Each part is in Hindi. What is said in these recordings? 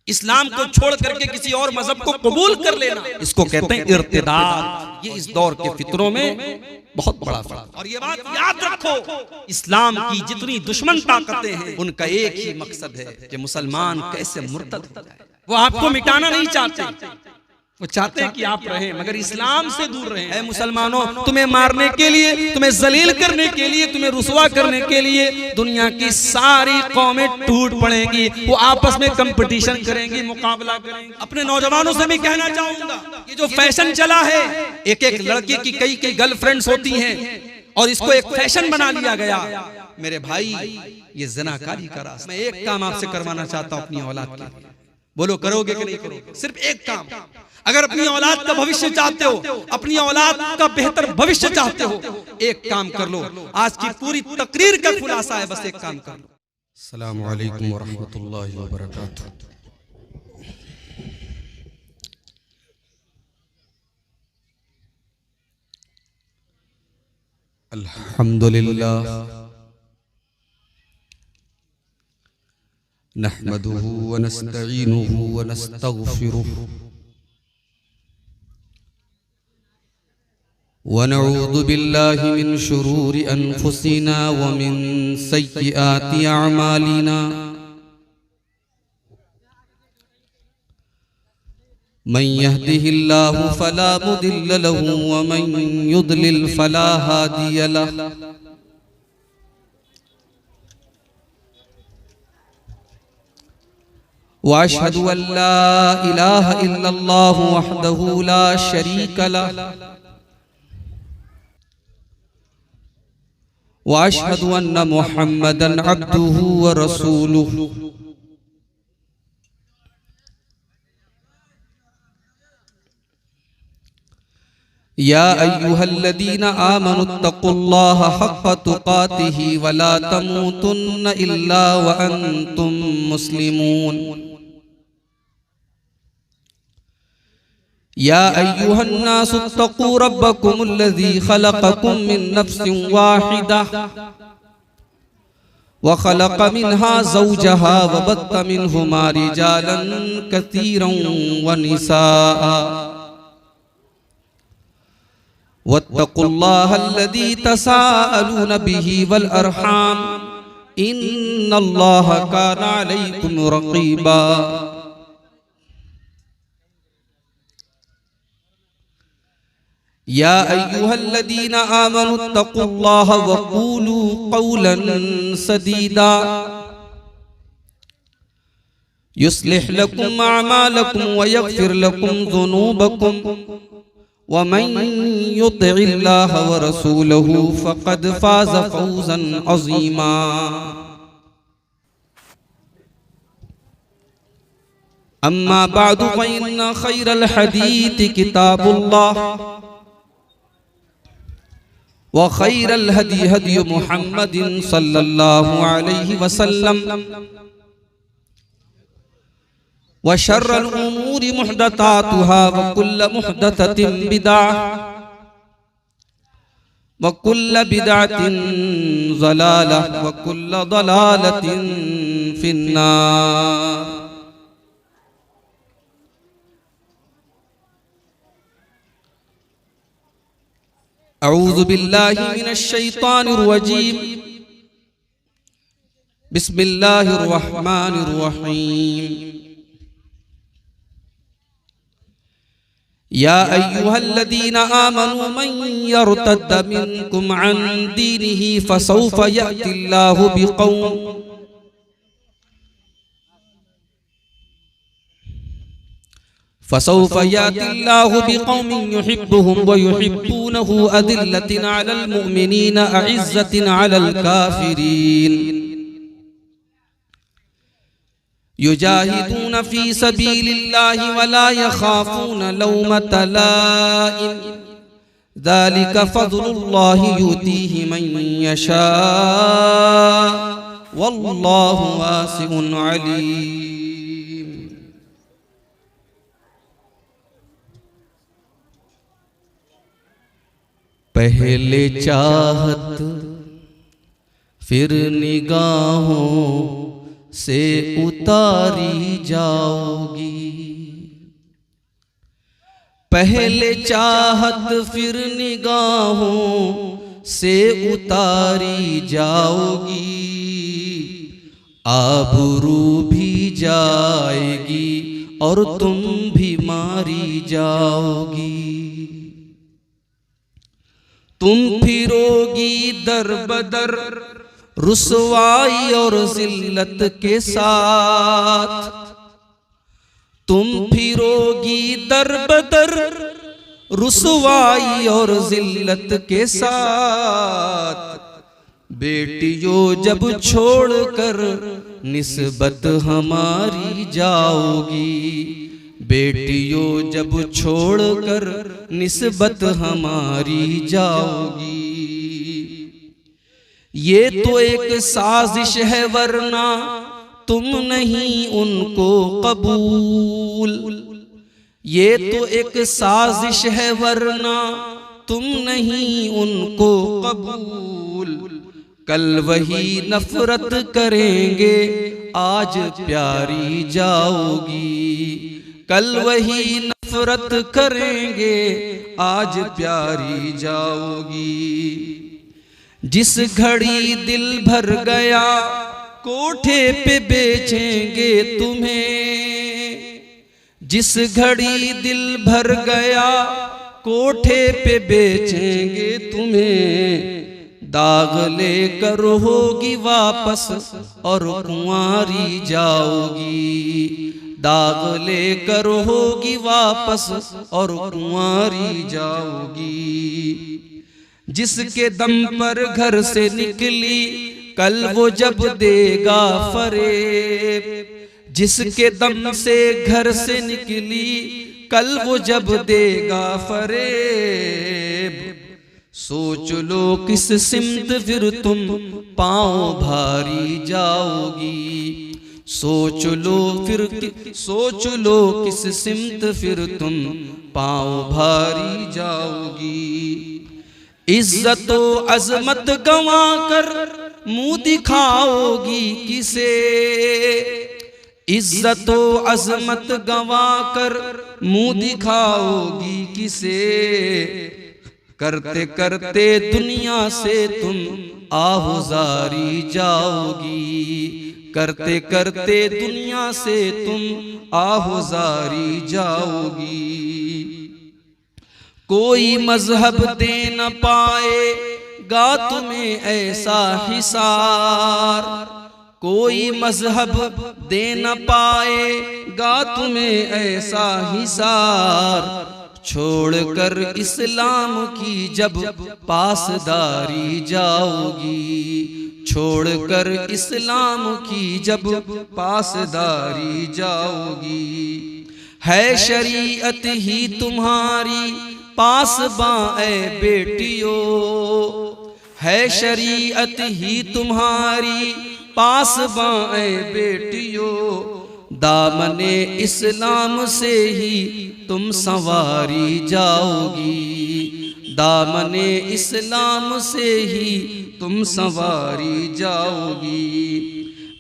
इस्लाम को छोड़ करके किसी और मजहब को कबूल कर लेना, इसको कहते हैं इर्तिदाद। ये इस दौर के फितरों में बहुत बड़ा फर्क। और ये बात याद रखो, इस्लाम की जितनी दुश्मन ताकतें हैं उनका एक ही मकसद है कि मुसलमान कैसे मुर्तद हो जाए। वो आपको मिटाना नहीं चाहते, वो चाहते हैं कि आप रहें मगर इस्लाम से दूर रहें। ऐ मुसलमानों, तुम्हें मारने के लिए, तुम्हें जलील करने के लिए, तुम्हें रुसवा करने के लिए दुनिया की सारी कौमें टूट पड़ेंगी, वो आपस में कंपटीशन करेंगी, मुकाबला करेंगी। अपने नौजवानों से भी कहना चाहूंगा, ये जो फैशन चला है, एक एक लड़के की कई कई गर्लफ्रेंड्स होती हैं और इसको एक फैशन बना लिया गया। मेरे भाई, ये ज़िनाकारी का रास्ता। मैं एक काम आपसे करवाना चाहता हूं अपनी औलाद के लिए, बोलो करोगे कि नहीं करोगे? सिर्फ एक काम। अगर अपनी औलाद का भविष्य चाहते हो, अपनी औलाद का बेहतर भविष्य चाहते हो, एक काम कर लो। आज की पूरी तकरीर का खुलासा है, बस एक काम कर लो। अस्सलामु अलैकुम व रहमतुल्लाहि व बरकातुहू। अल्हम्दुलिल्लाह नहमदुहु व नस्तईनुहु व नस्तगफिरुहु व नऊज़ु बिल्लाहि मिन शुरूरि अनफुसिना व मिन सय्यिआति अअमालिना। मन यहदिहिल्लाहु फला मुदिल्ल लहु व मन युद्लिल फला हादिय लहु। व अशहदु अल्ला इलाहा इल्लल्लाहु वहदहु ला शरीका लहु व अशहदु अन्न मुहम्मदन अब्दुहु व रसूलुहु। या अय्युहल्लज़ीना आमनुत्तक़ुल्लाहा हक़्क़ तुक़ातिही व ला तमूतुन्न इल्ला व अंतुम मुस्लिमून। या अय्युहन्नासुत्तक़ू रब्बकुमुल्लज़ी ख़लक़कुम मिन नफ़्सिन वाहिदा व ख़लक़ मिन्हा ज़ौजहा व बत्त मिन्हुमा रिजालन कसीरन व निसाअ वत्तक़ुल्लाहल्लज़ी तसाअलून बिही वल अरहाम इन्नल्लाहा काना अलैकुम रक़ीबा। या अय्युहल्लज़ीना आमनुत्तक़ुल्लाहा व क़ूलू क़ौलन सदीदा युस्लिह लकुम अअमालकुम व यग़फ़िर लकुम ज़ुनूबकुम व मन युतिइल्लाह व रसूलहु फ़क़द फ़ाज़ फ़ौज़न अज़ीमा। अम्मा बअदु फ़इन्न ख़ैरल हदीस किताबुल्लाह व ख़ैरल हदी हदी मुहम्मदिन सल्लल्लाहु अलैहि वसल्लम व शर्रल उमूरि मुहदसातुहा व कुल्ल मुहदसतिन बिदअह व कुल्ल बिदअतिन ज़लालह व कुल्ल ज़लालतिन फिन्नार। अऊज़ु बिल्लाहि मिनश शैतानिर रजीम। बिस्मिल्लाहिर रहमानिर रहीम। या अय्युहल्लज़ीना आमनू मन यर्तद्द मिनकुम अन दीनिही फसौफ यअतिल्लाहु बिक़ौम युहिब्बुहुम व युहिब्बूनहु अदिल्लतिन अलल मुमिनीन अइज़्ज़तिन अलल काफिरीन युजाहिदून फी सबीलिल्लाहि व ला यखाफून लौमत लाइम ज़ालिका फ़ज़्लुल्लाहि युतीहि मन यशा वल्लाहु वासिउन अलीम। पहले चाहत फिर निगाहों से उतारी जाओगी। पहले चाहत फिर निगाहों से उतारी जाओगी, आबरू भी जाएगी और तुम भी मारी जाओगी। तुम फिरोगी दर बदर रुसवाई और जिल्लत के साथ, तुम फिरोगी दर बदर रुसवाई और जिल्लत के साथ। बेटियों जब छोड़कर निस्बत हमारी जाओगी, बेटियों जब छोड़कर निस्बत हमारी जाओगी। ये तो एक साजिश है वरना तुम नहीं उनको कबूल, ये तो एक साजिश है वरना तुम नहीं उनको कबूल। कल वही नफरत करेंगे आज प्यारी जाओगी, कल वही नफरत करेंगे आज प्यारी जाओगी। जिस घड़ी दिल भर गया कोठे पे बेचेंगे तुम्हें, जिस घड़ी दिल भर गया कोठे पे बेचेंगे तुम्हें। दाग लेकर होगी वापस और कुंवारी जाओगी, दाग लेकर होगी वापस और कुंवारी जाओगी। जिसके दम पर घर से निकली कल वो जब देगा फरेब, जिसके दम से घर से निकली कल वो जब देगा फरेब। सोच लो किस सिमत फिर तुम पांव भारी जाओगी, सोच लो फिर सोच लो किस सिमत फिर तुम पांव भारी जाओगी। इज्जत व अजमत गंवा कर मुंह दिखाओगी किसे, इज्जत व अजमत गंवा कर मुंह दिखाओगी किसे। करते करते दुनिया से तुम आहुजारी जाओगी, करते करते दुनिया से तुम आहुजारी जाओगी। कोई मजहब दे न पाएगा तुम्हें ऐसा हिसार, कोई मजहब दे न पाएगा तुम्हें ऐसा हिसार। छोड़कर इस्लाम की जब पासदारी जाओगी, छोड़कर इस्लाम की जब पासदारी जाओगी। है शरीयत ही तुम्हारी पासबां ऐ बेटियों, है शरीयत ही तुम्हारी पासबां ऐ बेटियों। दामने इस्लाम से ही तुम संवारी जाओगी, दामने इस्लाम से ही तुम संवारी जाओगी।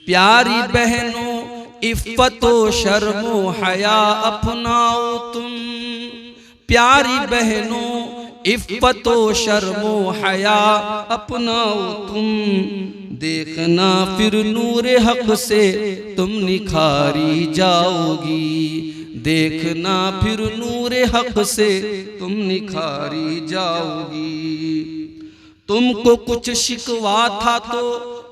प्यारी बहनों इफ़्फ़तो शर्मो हया अपनाओ तुम, प्यारी बहनों इफ़्फ़तो शर्मो हया अपनाओ तुम। देखना फिर नूरे हक से तुम निखारी जाओगी, देखना फिर नूरे हक से तुम निखारी जाओगी। तुमको कुछ शिकवा था तो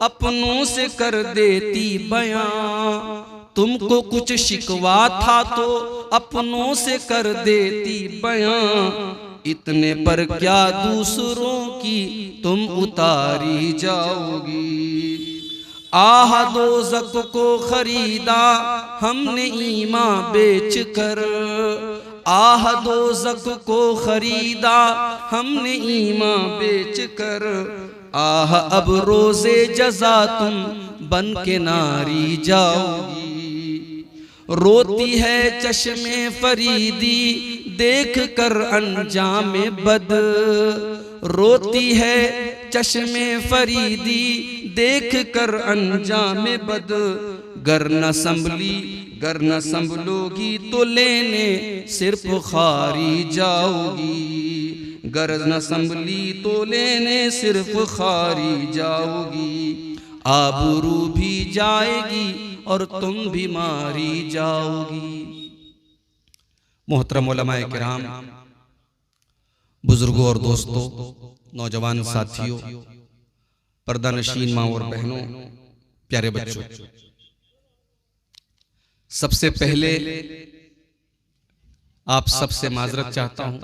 अपनों से कर देती बयां, तुमको कुछ शिकवा था तो अपनों से कर देती बयां। इतने पर क्या दूसरों की तुम उतारी जाओगी। आह दोज़ख को खरीदा हमने ईमान बेच कर, आह दोज़ख को खरीदा हमने ईमान बेच कर। आह अब रोज़े जज़ा तुम बन के नारी जाओगी। रोती है चश्मे फरीदी देख कर अंजाम बद, रोती है चश्मे फरीदी देख कर अंजाम बद। गर न संभलोगी तो लेने सिर्फ खारी जाओगी, गर न संभली तो लेने सिर्फ खारी जाओगी, आबरू भी जाएगी और तुम भी मारी जाओगी। मोहतरम उलमाए किराम, बुजुर्गों और दोस्तों, नौजवान साथियों, पर्दा नशीन माँ और बहनों, प्यारे बच्चों, सबसे पहले आप सबसे माजरत चाहता हूं।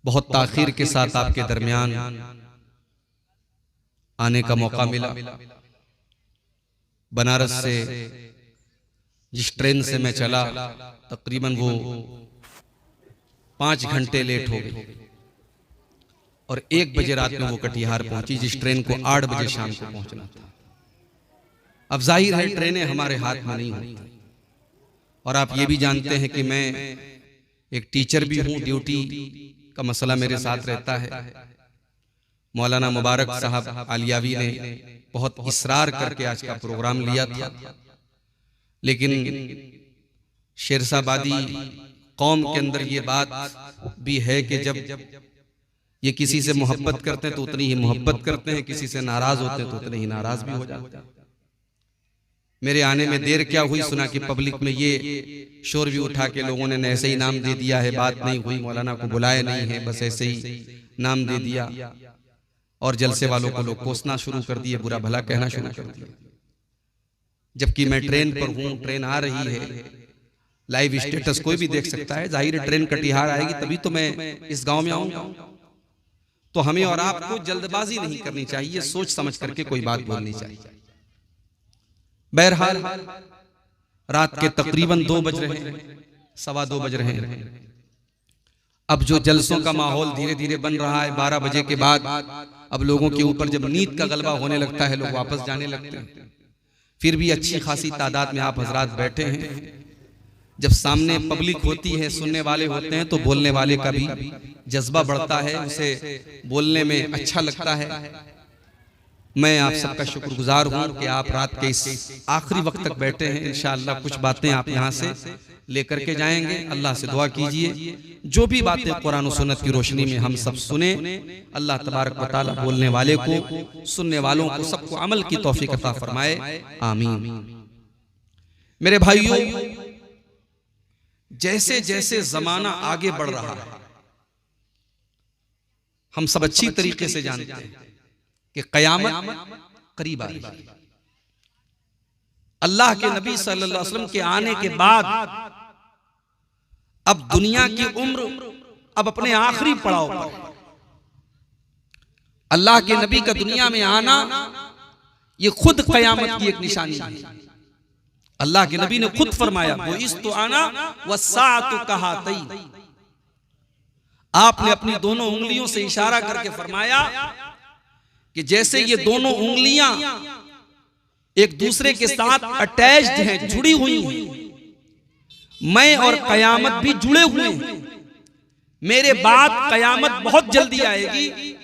बहुत ताखीर के साथ आपके दरमियान आने का मौका मिला। बनारस से जिस ट्रेन से मैं चला, तकरीबन वो 5 घंटे लेट हो गई और 1 बजे रात में वो कटिहार पहुंची, जिस ट्रेन को 8 बजे शाम को पहुंचना था। अब जाहिर है ट्रेनें हमारे हाथ में नहीं होती, और आप ये भी जानते हैं कि मैं एक टीचर भी हूं, ड्यूटी का मसला मेरे साथ रहता है। मौलाना मुबारक साहब आलियावी ने बहुत इसरार करके आज का प्रोग्राम लिया था, लेकिन शेरशाबादी कौम के अंदर ये बात भी है कि जब ये किसी से मोहब्बत करते हैं तो उतनी ही मोहब्बत करते हैं, किसी से नाराज होते हैं तो उतने ही नाराज भी हो जाते हैं। मेरे आने में देर क्या हुई, सुना कि पब्लिक में ये शोर भी उठा के लोगों ने ऐसे ही नाम दे दिया है, बात नहीं हुई, मौलाना को बुलाया नहीं है, बस ऐसे ही नाम दे दिया, और जलसे वालों को लोग कोसना शुरू कर दिए, बुरा भला कहना शुरू कर दिया। जबकि मैं ट्रेन पर हूं, ट्रेन आ रही है, लाइव स्टेटस कोई भी देख सकता है। जाहिर है ट्रेन कटिहार आएगी तभी तो मैं इस गांव में आऊंगा। तो हमें और आपको जल्दबाजी नहीं करनी चाहिए, सोच समझ करके कोई बात बोलनी चाहिए। बहरहाल रात के तकरीबन 2 बज रहे हैं, 2:15 बज रहे हैं। अब जो जलसों का माहौल धीरे धीरे बन रहा है, 12 बजे के बाद अब लोगों के ऊपर जब नींद का गलबा होने लगता है, लोग वापस जाने लगते हैं। फिर भी अच्छी खासी तादाद में आप हजरात बैठे हैं। जब सामने पब्लिक होती है, सुनने वाले होते हैं, तो बोलने वाले का भी जज्बा बढ़ता है, उसे बोलने में अच्छा लगता है। मैं आप सबका शुक्रगुजार हूं कि आप रात के इस आखिरी वक्त तक बैठे हैं। इंशाअल्लाह कुछ बातें आप यहां से लेकर के जाएंगे। अल्लाह से दुआ कीजिए जो भी बातें कुरान और सुन्नत की रोशनी में हम सब सुने, अल्लाह तबारक व तआला बोलने वाले को, सुनने वालों को, सबको अमल की तौफीक अता फरमाए, आमीन। मेरे भाइयों, जैसे जैसे जमाना आगे बढ़ रहा है, हम सब अच्छी तरीके से जानते हैं कि कयामत करीब आ रही है। अल्लाह के नबी सल्लल्लाहु अलैहि वसल्लम के आने के बाद अब दुनिया की उम्र अब अपने आखिरी पड़ाव पर। अल्लाह के नबी का दुनिया में आना ये खुद कयामत की एक निशानी है। अल्लाह के नबी ने खुद फरमाया, वो इस तो आना वस्साअतु कहातई। आपने अपनी दोनों उंगलियों से इशारा करके फरमाया कि जैसे ये दोनों उंगलियां एक दूसरे के साथ अटैच्ड हैं, जुड़ी हुई हैं, मैं और कयामत भी जुड़े हुए हैं। मेरे बाद कयामत बहुत जल्दी आएगी,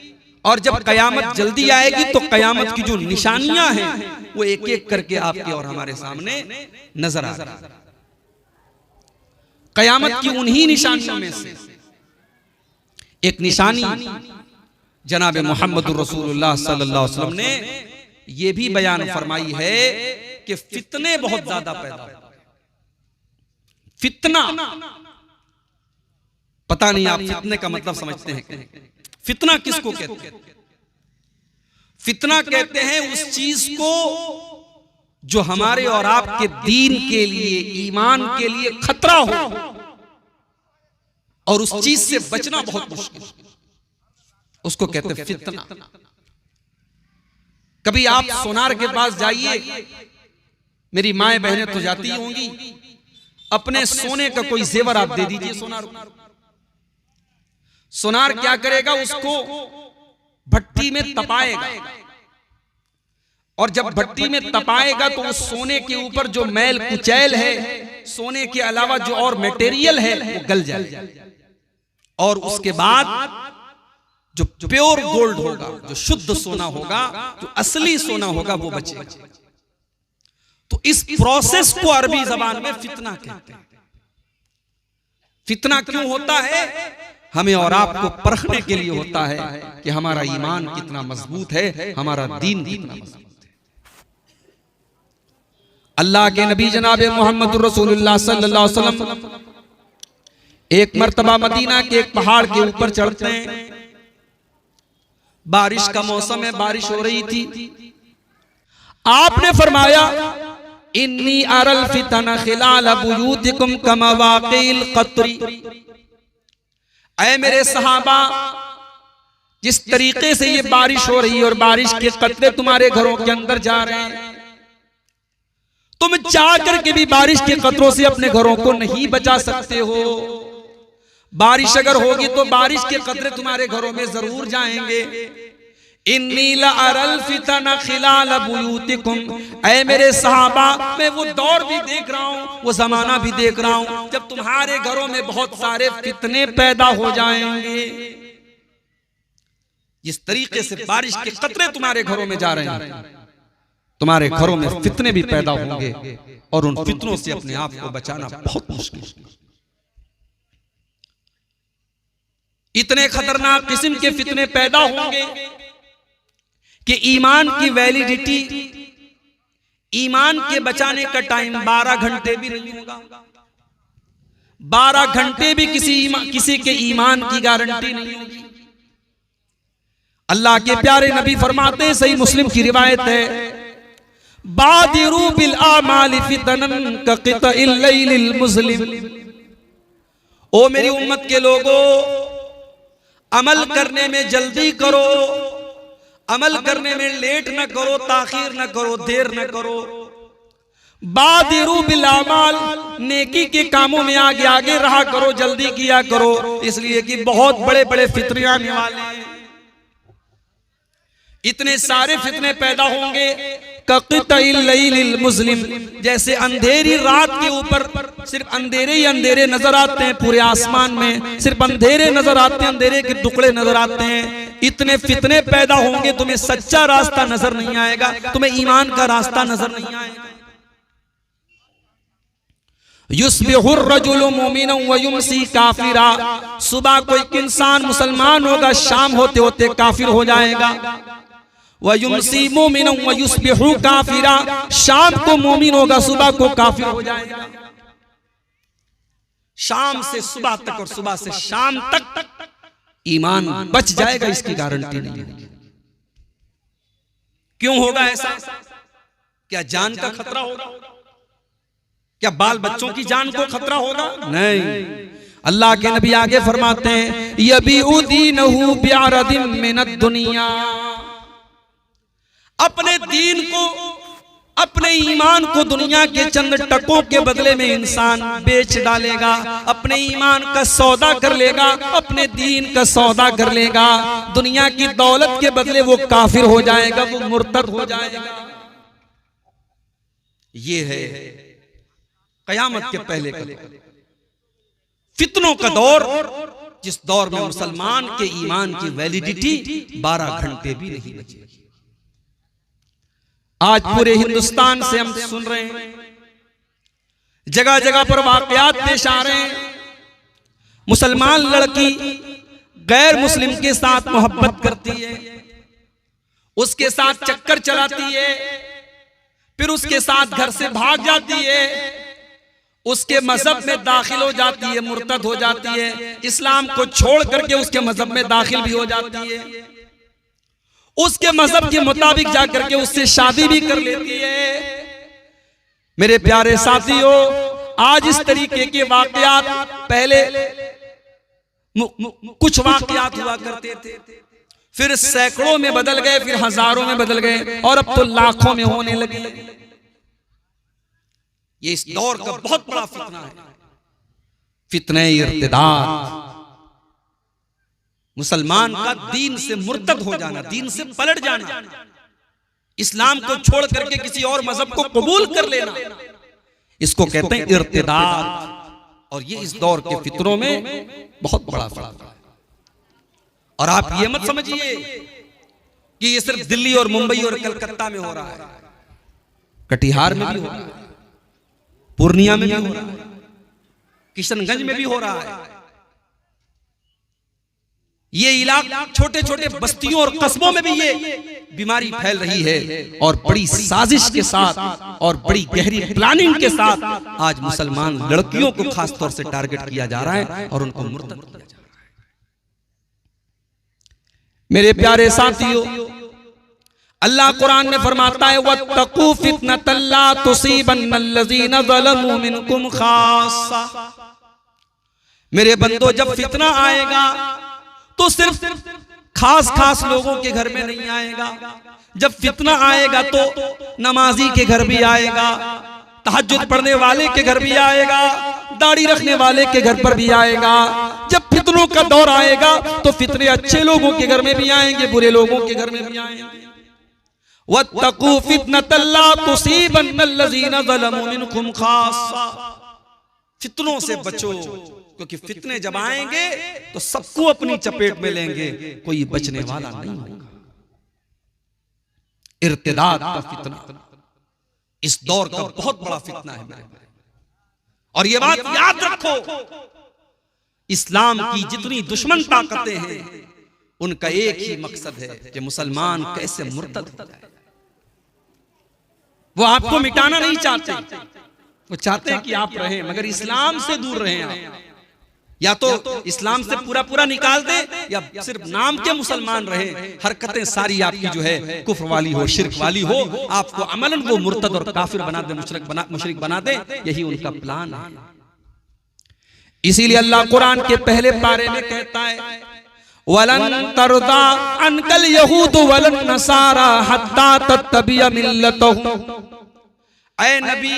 और जब कयामत जल्दी आएगी तो कयामत की जो निशानियां हैं वो एक एक करके आपके और हमारे सामने नजर आ रही है। कयामत की उन्हीं निशानियों में से एक निशानी जनाब मोहम्मद रसूलुल्लाह सल्लल्लाहु अलैहि वसल्लम ने यह भी बयान फरमाई है कि फितने बहुत ज्यादा पैदा होते हैं। फितना, पता नहीं आप फितने का मतलब समझते हैं? फितना किसको कहते हैं? फितना कहते हैं उस चीज को जो हमारे और आपके दीन के लिए, ईमान के लिए खतरा हो, और उस चीज से बचना बहुत मुश्किल, उसको कहते हैं फितना। कभी आप सोनार के पास जाइए, मेरी माएं बहनें तो जाती होंगी, अपने सोने का कोई जेवर आप दे दीजिए सोनार को। सोनार क्या करेगा? उसको भट्टी में तपाएगा, और जब भट्टी में तपाएगा तो उस सोने के ऊपर जो मैल कुचैल है, सोने के अलावा जो और मटेरियल है, वो गल जाएगा, और उसके बाद जो प्योर गोल्ड होगा, जो शुद्ध सोना होगा, जो असली सोना होगा, वो बचेगा। तो इस प्रोसेस को अरबी जबान में फितना कहते हैं। फितना क्यों होता है? हमें और आपको परखने के लिए होता है कि हमारा ईमान कितना मजबूत है, हमारा दीन कितना मजबूत है। अल्लाह के नबी जनाब मोहम्मद रसूलुल्लाह सल्लल्लाहु अलैहि वसल्लम एक मर्तबा मदीना के एक पहाड़ के ऊपर चढ़ते हैं। बारिश का मौसम है, बारिश हो रही थी। आपने फरमाया इन्नी अरल फितना खिलाल बुयूतिकुम कमा वाक़िल क़त्री। ऐ मेरे सहाबा, जिस तरीके से ये बारिश हो रही है और बारिश के कतरे तुम्हारे घरों के अंदर जा रहे हैं, तुम चाह करके भी बारिश के कतरों से अपने घरों को नहीं बचा सकते हो। बारिश अगर होगी तो बारिश के कतरे तुम्हारे घरों में जरूर जाएंगे। इन्नी लअरल फितना खिलाल बुयूतिकुम, ऐ मेरे सहाबा, मैं वो दौर भी देख रहा हूँ, वो जमाना भी देख रहा हूँ जब तुम्हारे घरों में बहुत सारे फितने पैदा हो जाएंगे। जिस तरीके से बारिश के कतरे तुम्हारे घरों में जा रहे हैं, तुम्हारे घरों में फितने भी पैदा होंगे और उन फितनों से अपने आप को बचाना बहुत मुश्किल है। इतने खतरनाक किस्म के फितने पैदा होंगे कि ईमान की वैलिडिटी, ईमान के बचाने का टाइम 12 घंटे भी नहीं होगा। 12 घंटे भी किसी के ईमान की गारंटी नहीं होगी। अल्लाह के प्यारे नबी फरमाते हैं, सही मुस्लिम की रिवायत है, बादिरू बिल आमाल फितनन का क़ितइल लैलिल मुज़लिम। ओ मेरी उम्मत के लोगों, अमल करने में जल्दी करो, अमल करने में लेट न करो, ताखीर न करो, देर न करो। बादिरू बिल आमाल, नेकी के कामों में आगे आगे रहा करो, जल्दी किया करो, इसलिए कि बहुत बड़े बड़े फितने आने वाले हैं। इतने सारे फितने पैदा होंगे कक़ितइल लैलिल मुज़लिम, जैसे अंधेरी रात के ऊपर सिर्फ अंधेरे ही अंधेरे नजर आते हैं। पूरे आसमान में सिर्फ अंधेरे नजर आते हैं, अंधेरे के टुकड़े नजर आते हैं। इतने फितने पैदा होंगे, तुम्हें सच्चा रास्ता नजर नहीं आएगा, तुम्हें ईमान का रास्ता नजर नहीं आएगा। युस्बिहुर रजुलु मुमिनन व युमसी काफिरा, सुबह को एक इंसान मुसलमान होगा, शाम होते होते काफिर हो जाएगा। वयुमसी मोमिनन वयुस्बिहु काफिरा, शाम को मोमिन होगा, सुबह को काफिर हो जाएगा। शाम से सुबह तक और सुबह से शाम तक ईमान बच जाएगा, इसकी गारंटी नहीं है। क्यों होगा ऐसा? क्या जान का खतरा होगा? क्या बाल बच्चों की जान को खतरा होगा? नहीं। अल्लाह के नबी आगे फरमाते हैं, यबीउदीनहु बिअरदिन मिनद दुनिया, अपने दीन को, अपने ईमान को दुनिया के चंद टकों के बदले में इंसान बेच डालेगा। अपने ईमान का सौदा कर लेगा, अपने दीन का सौदा कर लेगा। दुनिया की दौलत के बदले वो काफिर हो जाएगा, वो मुर्तद हो जाएगा। ये है कयामत के पहले का फितनों का दौर, जिस दौर में मुसलमान के ईमान की वैलिडिटी 12 घंटे भी नहीं बची। आज पूरे हिंदुस्तान से हम सुन रहे हैं, जगह जगह पर वाकयात पेश आ रहे हैं। मुसलमान लड़की गैर मुस्लिम के साथ मोहब्बत करती है, उसके साथ चक्कर चलाती है, फिर उसके साथ घर से भाग जाती है, उसके मजहब में दाखिल हो जाती है, मुर्तद हो जाती है, इस्लाम को छोड़ करके उसके मजहब में दाखिल भी हो जाती है, उसके मजहब के मुताबिक जाकर के उससे शादी भी कर लेती है। मेरे प्यारे साथियों, आज इस तरीके के वाकयात, पहले कुछ वाकयात हुआ करते थे, फिर सैकड़ों में बदल गए, फिर हजारों में बदल गए, और अब तो लाखों में होने लगे। ये इस दौर का बहुत बड़ा फितना है, फितने इर्तिदाद। मुसलमान का दीन से मुर्तद हो जाना, दीन से पलट जाना, इस्लाम को छोड़ करके किसी और मजहब को कबूल कर लेना, इसको कहते हैं इर्तिदाद। और ये इस दौर के फितरों में बहुत बड़ा फर्क है। और आप ये मत समझिए कि ये सिर्फ दिल्ली और मुंबई और कलकत्ता में हो रहा है। कटिहार में भी हो रहा है, पूर्णिया में भी हो रहा है, किशनगंज में भी हो रहा है। ये इलाके छोटे छोटे बस्तियों और कस्बों में भी ये बीमारी फैल रही है और बड़ी साजिश के साथ और बड़ी गहरी प्लानिंग के साथ आज मुसलमान लड़कियों को खास तौर से टारगेट किया जा रहा है और उनको मुर्तद किया जा रहा है। मेरे प्यारे साथियों, अल्लाह कुरान में फरमाता है वत्तकू फितनतन ला तुसीबन्नल्लज़ीना ज़लमू मिनकुम खास्सा। मेरे बंदो, जब फितना आएगा तो सिर्फ खास खास लोगों के घर में नहीं आएगा। जब फितना आएगा तो नमाजी के घर भी आएगा, तहज्जुद पढ़ने वाले के घर भी आएगा, दाढ़ी रखने वाले के घर पर भी आएगा। जब फितनों का दौर आएगा तो फितने अच्छे लोगों के घर में भी आएंगे, बुरे लोगों के घर में भी आएंगे। वत्तकू फितनतन ला तुसीबन्नल्लज़ीना ज़लमू मिनकुम खास्सा। फितनों से बचो, क्योंकि फितने जब आएंगे तो सबको अपनी चपेट में लेंगे, कोई बचने वाला नहीं होगा। इर्तिदाद का फितना इस दौर का बहुत बड़ा फितना है मेरे भाई। और ये बात याद रखो, इस्लाम की जितनी दुश्मन ताकतें हैं उनका एक ही मकसद है कि मुसलमान कैसे मुर्तद हो जाए। वो आपको मिटाना नहीं चाहते, वो चाहते हैं कि आप रहें मगर इस्लाम से दूर रहें आप। या तो इस्लाम से पूरा पूरा निकाल दे या सिर्फ नाम के मुसलमान रहे, हरकतें सारी आपकी जो है कुफ्र वाली हो, शिर्क वाली हो, आपको अमलन वो मुर्तद और काफिर बना दे, मुशरिक बना दे। यही उनका प्लान है। इसीलिए अल्लाह कुरान के पहले पारे में कहता है वलन तरदा अनकल यहूद वलन नसारा हत्ता तत्तबिया मिल्लतहुम। ऐ नबी,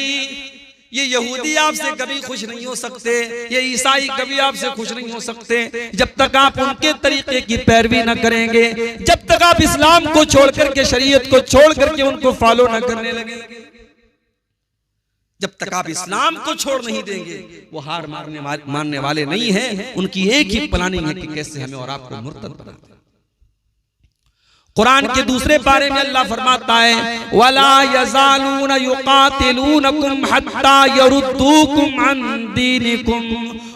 ये यहूदी आपसे कभी खुश नहीं हो सकते, ये ईसाई कभी आपसे खुश नहीं हो सकते जब तक आप उनके तरीके की पैरवी न करेंगे, जब तक आप इस्लाम को छोड़ करके, शरीयत को छोड़ करके उनको फॉलो न करने लगेंगे। जब तक आप इस्लाम को छोड़ नहीं देंगे, वो हार मानने वाले नहीं हैं। उनकी एक ही प्लानिंग है कि कैसे हमें और आपको मुर्तद बना दें। कुरान के दूसरे पारे में अल्लाह फरमाता है वला यज़ालूना युकातिलूनकुम हत्ता यरुद्दूकुम अन दीनिकुम।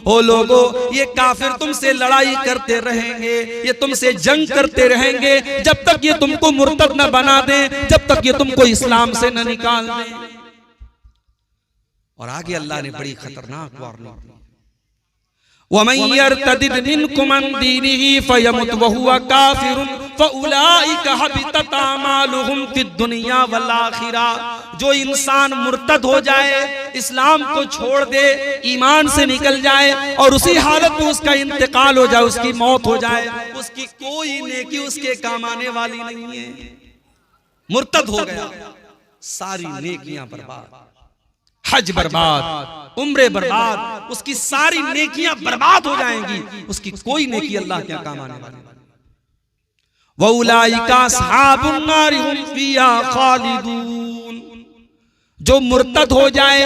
ओ लोगो, ये काफिर तुमसे लड़ाई करते रहेंगे, ये तुमसे जंग करते रहेंगे जब तक ये तुमको मुर्तद न बना दें, जब तक ये तुमको इस्लाम से न निकाल दें। और आगे अल्लाह ने बड़ी खतरनाक वार्निंग दी, वमन यर्तदिद मिनकुम अन दीनिही फयमुत वहुवा काफिरुन फउलाइका हबितत अमालुहुम फिद दुनिया वल आखिरह। जो इंसान मुर्तद हो जाए, इस्लाम को छोड़ दे, ईमान से निकल जाए और उसी हालत में उसका इंतकाल हो जाए, उसकी मौत हो जाए, उसकी कोई नेकी उसके काम आने वाली नहीं है। मुर्तद हो गया, सारी नेकियां बर्बाद, हज बर्बाद, उम्रे बर्बाद, उसकी सारी नेकियां बर्बाद हो जाएंगी, उसकी कोई नेकी अल्लाह के काम आने वाली। वउलाइका अस्हाबुन नार हुम फिहा खालिदून। जो मुर्तद हो जाए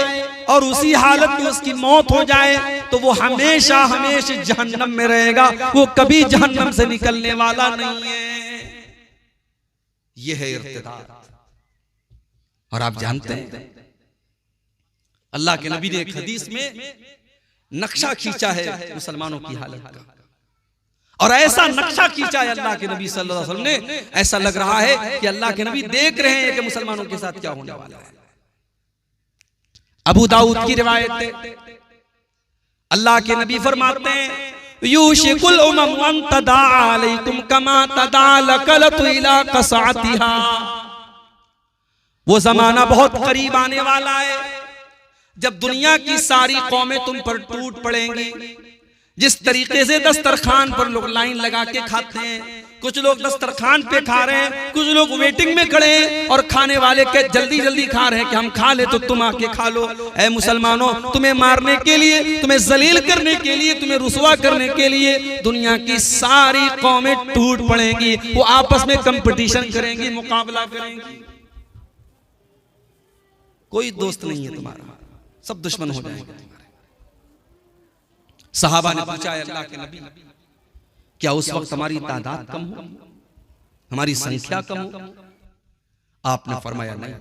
और उसी हालत में उसकी मौत हो जाए तो वो हमेशा हमेशा जहन्नम में रहेगा, वो कभी जहन्नम से निकलने वाला नहीं है। ये है इर्तिदाद। और आप जानते हैं अल्लाह के नबी ने एक हदीस में नक्शा खींचा है मुसलमानों की हालत का, और ऐसा नक्शा खींचा है अल्लाह के नबी सल्लल्लाहु अलैहि वसल्लम ने, ऐसा लग रहा है कि अल्लाह के नबी देख रहे हैं कि मुसलमानों के साथ क्या होने वाला है। अबू दाऊद की रिवायत है, अल्लाह के नबी फरमाते हैं यूशिकुल उमम अन तदा अलैकुम कमा तदा लकलतु इला कसातिहा। वो जमाना बहुत करीब आने वाला है जब दुनिया की सारी कौमें तुम पर टूट पड़ेंगी। जिस तरीके से दस्तरखान पर लोग लाइन लगा के खाते हैं, कुछ लोग दस्तरखान पे खा रहे हैं, कुछ लोग वेटिंग में खड़े हैं और खाने वाले के जल्दी जल्दी खा रहे हैं कि हम खा ले तो तुम आके खा लो। ऐ मुसलमानों, तुम्हें मारने के लिए, तुम्हें जलील करने के लिए, तुम्हें रुसवा करने के लिए दुनिया की सारी कौमें टूट पड़ेंगी, वो आपस में कंपटीशन करेंगी, मुकाबला करेंगी। कोई दोस्त नहीं है तुम्हारा, सब दुश्मन हो जाएंगे तुम्हारे। सहाबा ने पूछा है अल्लाह के नबी, क्या उस वक्त हमारी तादाद कम हो, हमारी संख्या कम हो? आपने फरमाया नहीं,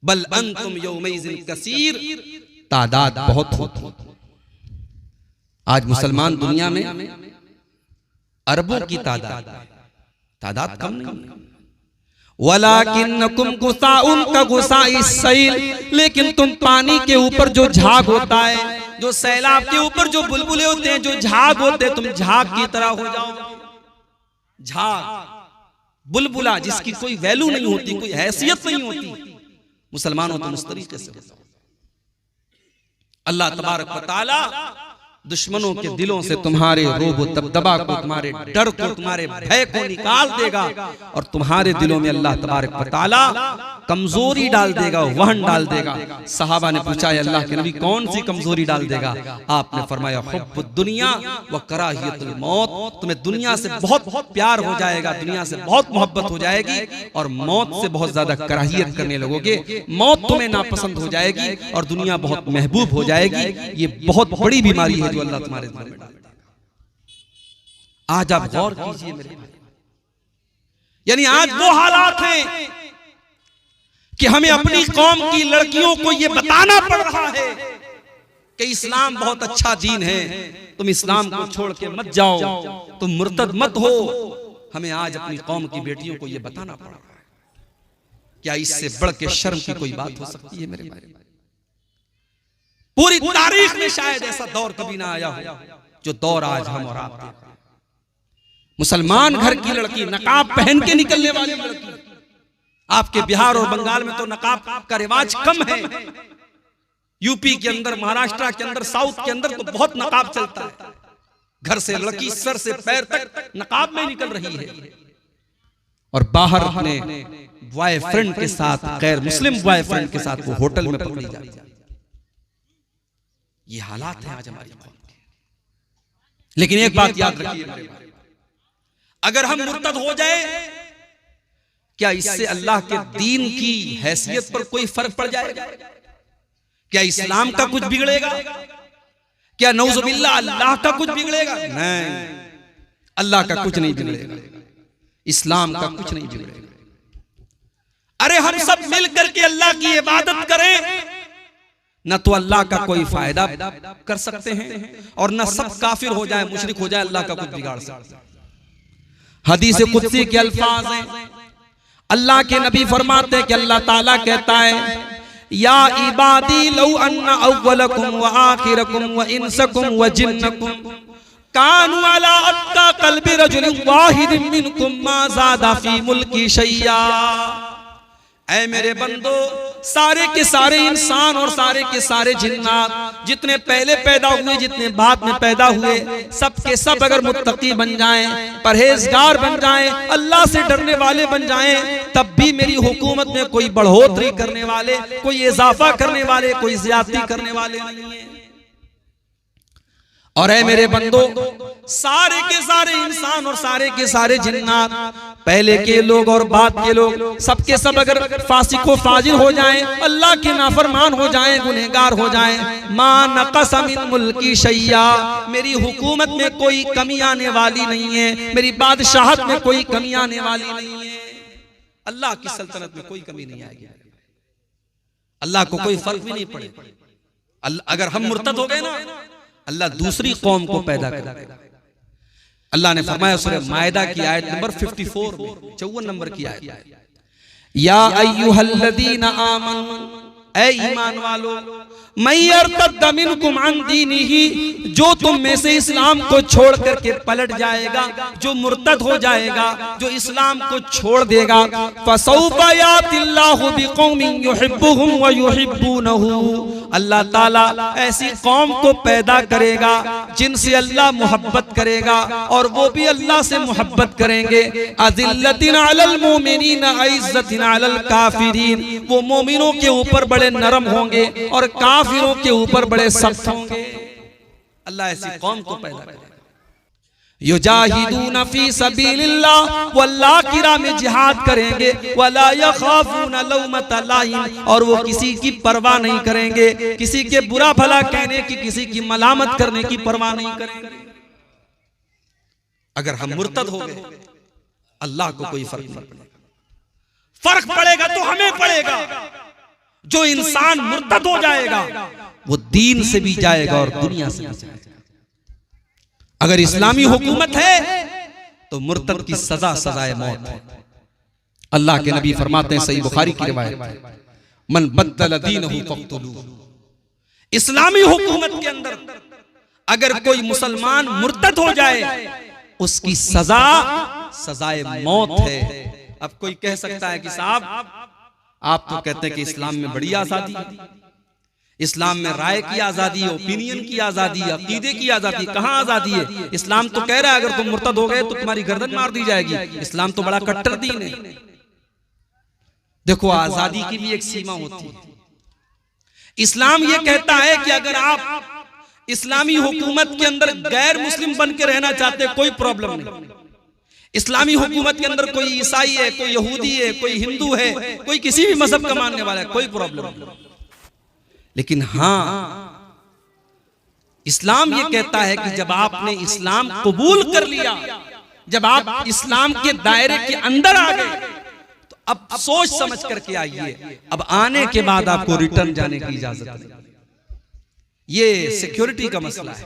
बल अंतुम यौमइज़िन कसीर, तादाद बहुत होती। आज मुसलमान दुनिया में अरबों की तादाद कम नहीं। वलाकिन्नकुम गुसाउन का गुसाइस सैल, लेकिन तुम पानी के ऊपर जो झाग होता है, जो सैलाब के ऊपर जो बुलबुले होते हैं, जो झाग होते हैं, तुम झाग की तरह हो जाओ। झाग, बुलबुला जिसकी कोई वैल्यू नहीं होती, कोई हैसियत नहीं होती, मुसलमानों तुम उस तरीके से। अल्लाह तबारक व तआला दुश्मनों के दिलों से तुम्हारे रोब दबदबा को, तुम्हारे डर को, तुम्हारे भय को निकाल देगा और तुम्हारे दिलों में अल्लाह तबारक व तआला कमजोरी डाल देगा, वहन डाल देगा। सहाबा ने पूछा, अल्लाह के नबी कौन सी कमजोरी डाल देगा? आपने फरमाया, हुब्बुद दुनिया व कराहियतुल मौत। तुम्हें दुनिया से बहुत प्यार हो जाएगा, दुनिया से बहुत मोहब्बत हो जाएगी और मौत से बहुत ज्यादा कराहियत करने लगोगे। मौत तुम्हें नापसंद हो जाएगी और दुनिया बहुत महबूब हो जाएगी। ये बहुत बड़ी बीमारी है जो अल्लाह तुम्हारे दिल में डालेगा। आज आप गौर कीजिए मेरे भाई, यानी आज वो हालात हैं कि हमें अपनी कौम की लड़कियों को यह बताना पड़ रहा है कि इस्लाम बहुत अच्छा दीन है, तुम इस्लाम को छोड़ के मत जाओ, तुम मुर्तद मत हो। हमें आज अपनी कौम की बेटियों को यह बताना पड़ रहा है। क्या इससे बढ़ के शर्म की कोई बात हो सकती है मेरे भाई? पूरी तारीख में शायद ऐसा दौर कभी ना आया हो जो दौर आज हम और आप देख। मुसलमान घर की लड़की, नकाब पहन के निकलने वाली लड़की। आपके बिहार और बंगाल में तो नकाब का रिवाज कम है। यूपी के अंदर, महाराष्ट्र के अंदर, साउथ के अंदर तो बहुत नकाब चलता है। घर से लड़की सर से पैर तक नकाब में निकल रही है और बाहर अपने बॉयफ्रेंड के साथ, गैर मुस्लिम बॉयफ्रेंड के साथ वो होटल में पकड़ी जाती है। ये हालात हैं आज हमारी कौम के। लेकिन एक बात याद रखिए, अगर हम मुर्तद हो जाए, क्या इससे अल्लाह के दीन की हैसियत पर कोई फर्क पड़ जाएगा? क्या इस्लाम का कुछ बिगड़ेगा? क्या नऊजुबिल्लाह अल्लाह का कुछ बिगड़ेगा? नहीं, अल्लाह का कुछ नहीं बिगड़ेगा, इस्लाम का कुछ नहीं बिगड़ेगा। अरे हम सब मिल करके अल्लाह की इबादत करें, न तो अल्लाह का कोई फायदा कर सकते हैं और न सब काफिर हो जाए, मुशरिक हो जाए, अल्लाह का कुछ बिगाड़ सकते हैं। हदीस कुदसी के अल्फाज हैं, अल्लाह के नबी फरमाते हैं कि अल्लाह ताला कहता है, या इबादी लौ अन्ना अव्वलकुम व आखिरकुम व इंसकुम व जिन्नकुम कानू अला अत्का कल्बि रजुलिन वाहिदिन मिनकुम मा ज़ादा फी मुल्की शैया। ऐ मेरे बंदो, सारे के सारे इंसान और सारे के सारे जिन्नात, जितने पहले पैदा हुए, जितने बाद में पैदा हुए, सब के सब अगर मुत्तकी बन जाएं, परहेजगार बन जाएं, अल्लाह से डरने वाले बन जाएं, तब भी मेरी हुकूमत में कोई बढ़ोतरी करने वाले, कोई इजाफा करने वाले, कोई ज्यादती करने वाले नहीं है। और ऐ मेरे बंदो, सारे के सारे इंसान और सारे के सारे जिन्नात, पहले के लोग और बाद के लोग, सबके सब अगर फासिको फाजिर हो जाएं, अल्लाह के नाफरमान हो जाएं, गुनहगार हो जाएं, मा नक़स मिन मुल्की शैया, मेरी हुकूमत में कोई कमी आने वाली नहीं है, मेरी बादशाहत में कोई कमी आने वाली नहीं है। अल्लाह की सल्तनत में कोई कमी नहीं आएगी, अल्लाह को कोई फर्क भी नहीं पड़ेगा। अगर हम मुर्तद हो गए ना, अल्लाह दूसरी कौम को पैदा करेगा। अल्लाह ने फरमाया सूरह मायदा की आयत नंबर 54 में, 54 नंबर की आयत, या अय्युहल्लज़ीना आमनू, ऐ ईमान वालो, मयर्तद मिनकुम अन दीनिही, जो तुम में से इस्लाम को छोड़ करके पलट जाएगा, जो मुर्तद हो जाएगा, जो इस्लाम को छोड़ देगा, फसौफा यातिल्लाहु बिकौमिन युहिब्बुहुम व युहिब्बूनहु, अल्लाह ताला ऐसी कौम को पैदा करेगा जिनसे अल्लाह मोहब्बत करेगा और वो भी अल्लाह से मोहब्बत करेंगे। अज़िल्लतिन अलल मोमिनीन अइज़्ज़तिन अलल काफिरीन, वो मोमिनों के ऊपर बड़े नरम होंगे और काफिरों के ऊपर बड़े सख्त होंगे। अल्लाह ऐसी कौम को पैदा करेगा। युजाहिदून फी सबीलिल्लाह, वो अल्लाह की राह में जिहाद करेंगे, वला यखाफून लौमत लाइम, और वो किसी की परवाह नहीं करेंगे, किसी के बुरा भला कहने की, किसी की मलामत करने की परवाह नहीं करेंगे। अगर हम मुर्तद हो गए, अल्लाह को कोई फर्क नहीं पड़ेगा। फर्क पड़ेगा तो हमें पड़ेगा, जो इंसान मुर्तद हो जाएगा वो दीन से भी जाएगा और दुनिया से भी जाएगा। अगर इस्लामी हुकूमत है तो मुर्तद की सजा सजाए मौत है। अल्लाह के नबी फरमाते हैं, सही बुखारी की रिवायत, मन बद्दल दीनहु फक्तुलू। इस्लामी हुकूमत के अंदर अगर कोई मुसलमान मुर्तद हो जाए उसकी सजा सजाए मौत है। अब कोई कह सकता है कि साहब आप तो कहते हैं कि इस्लाम में बड़ी आजादी है, इस्लाम में राय की आजादी है, ओपिनियन की आजादी है, अकीदे की आजादी। कहां आजादी है? इस्लाम तो कह रहा है अगर तुम मुर्तद हो गए तो तुम्हारी गर्दन मार दी जाएगी। इस्लाम तो बड़ा कट्टर दीन है। देखो, आजादी की भी एक सीमा होती है। इस्लाम यह कहता है कि अगर आप इस्लामी हुकूमत के अंदर गैर मुस्लिम बन के रहना चाहते हैं, कोई प्रॉब्लम नहीं। इस्लामी हुकूमत के अंदर कोई ईसाई है, कोई यहूदी है, कोई हिंदू है, कोई किसी भी मजहब का मानने वाला है, कोई प्रॉब्लम नहीं। लेकिन हां, इस्लाम यह कहता है कि जब आपने इस्लाम कबूल कर लिया, जब आप इस्लाम के दायरे के अंदर आ गए, तो अब सोच समझ करके आइए। अब आने के बाद आपको रिटर्न जाने की इजाजत नहीं। ये सिक्योरिटी का मसला है।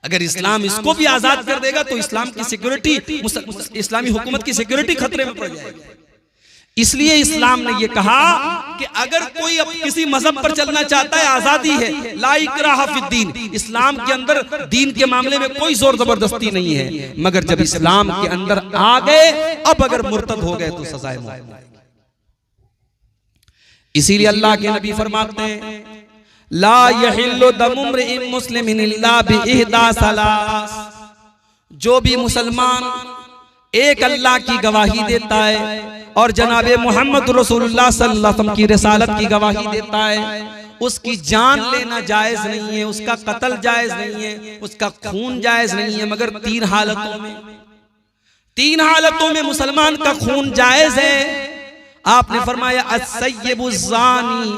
अगर इस्लाम इसको भी आजाद कर देगा तो इस्लाम की सिक्योरिटी, इस्लामी हुकूमत की सिक्योरिटी खतरे में पड़ जाएगी। इसलिए इस्लाम ने यह कहा कि अगर कोई अब किसी मजहब पर चलना चाहता है, आजादी है, ला इकराहा फिद्दीन। इस्लाम के अंदर दीन के मामले में कोई जोर जबरदस्ती नहीं है, मगर जब इस्लाम के अंदर आ गए, अब अगर मुर्तद हो गए तो सजाए मौत। इसीलिए अल्लाह के नबी फरमाते हैं, ला यहिल्लु दमु इम्रिइन मुस्लिमिन इल्ला बिइहदा सलास। जो भी मुसलमान एक अल्लाह की गवाही देता है और जनाबे मोहम्मद रसूलुल्लाह सल्लल्लाहु अलैहि वसल्लम की रिसालत की गवाही देता है, उसकी जान लेना जायज नहीं है, उसका कत्ल जायज नहीं है, उसका खून जायज नहीं है, मगर तीन हालतों में मुसलमान का खून जायज है। आपने फरमाया, अस्सय्यिबुज़्ज़ानी,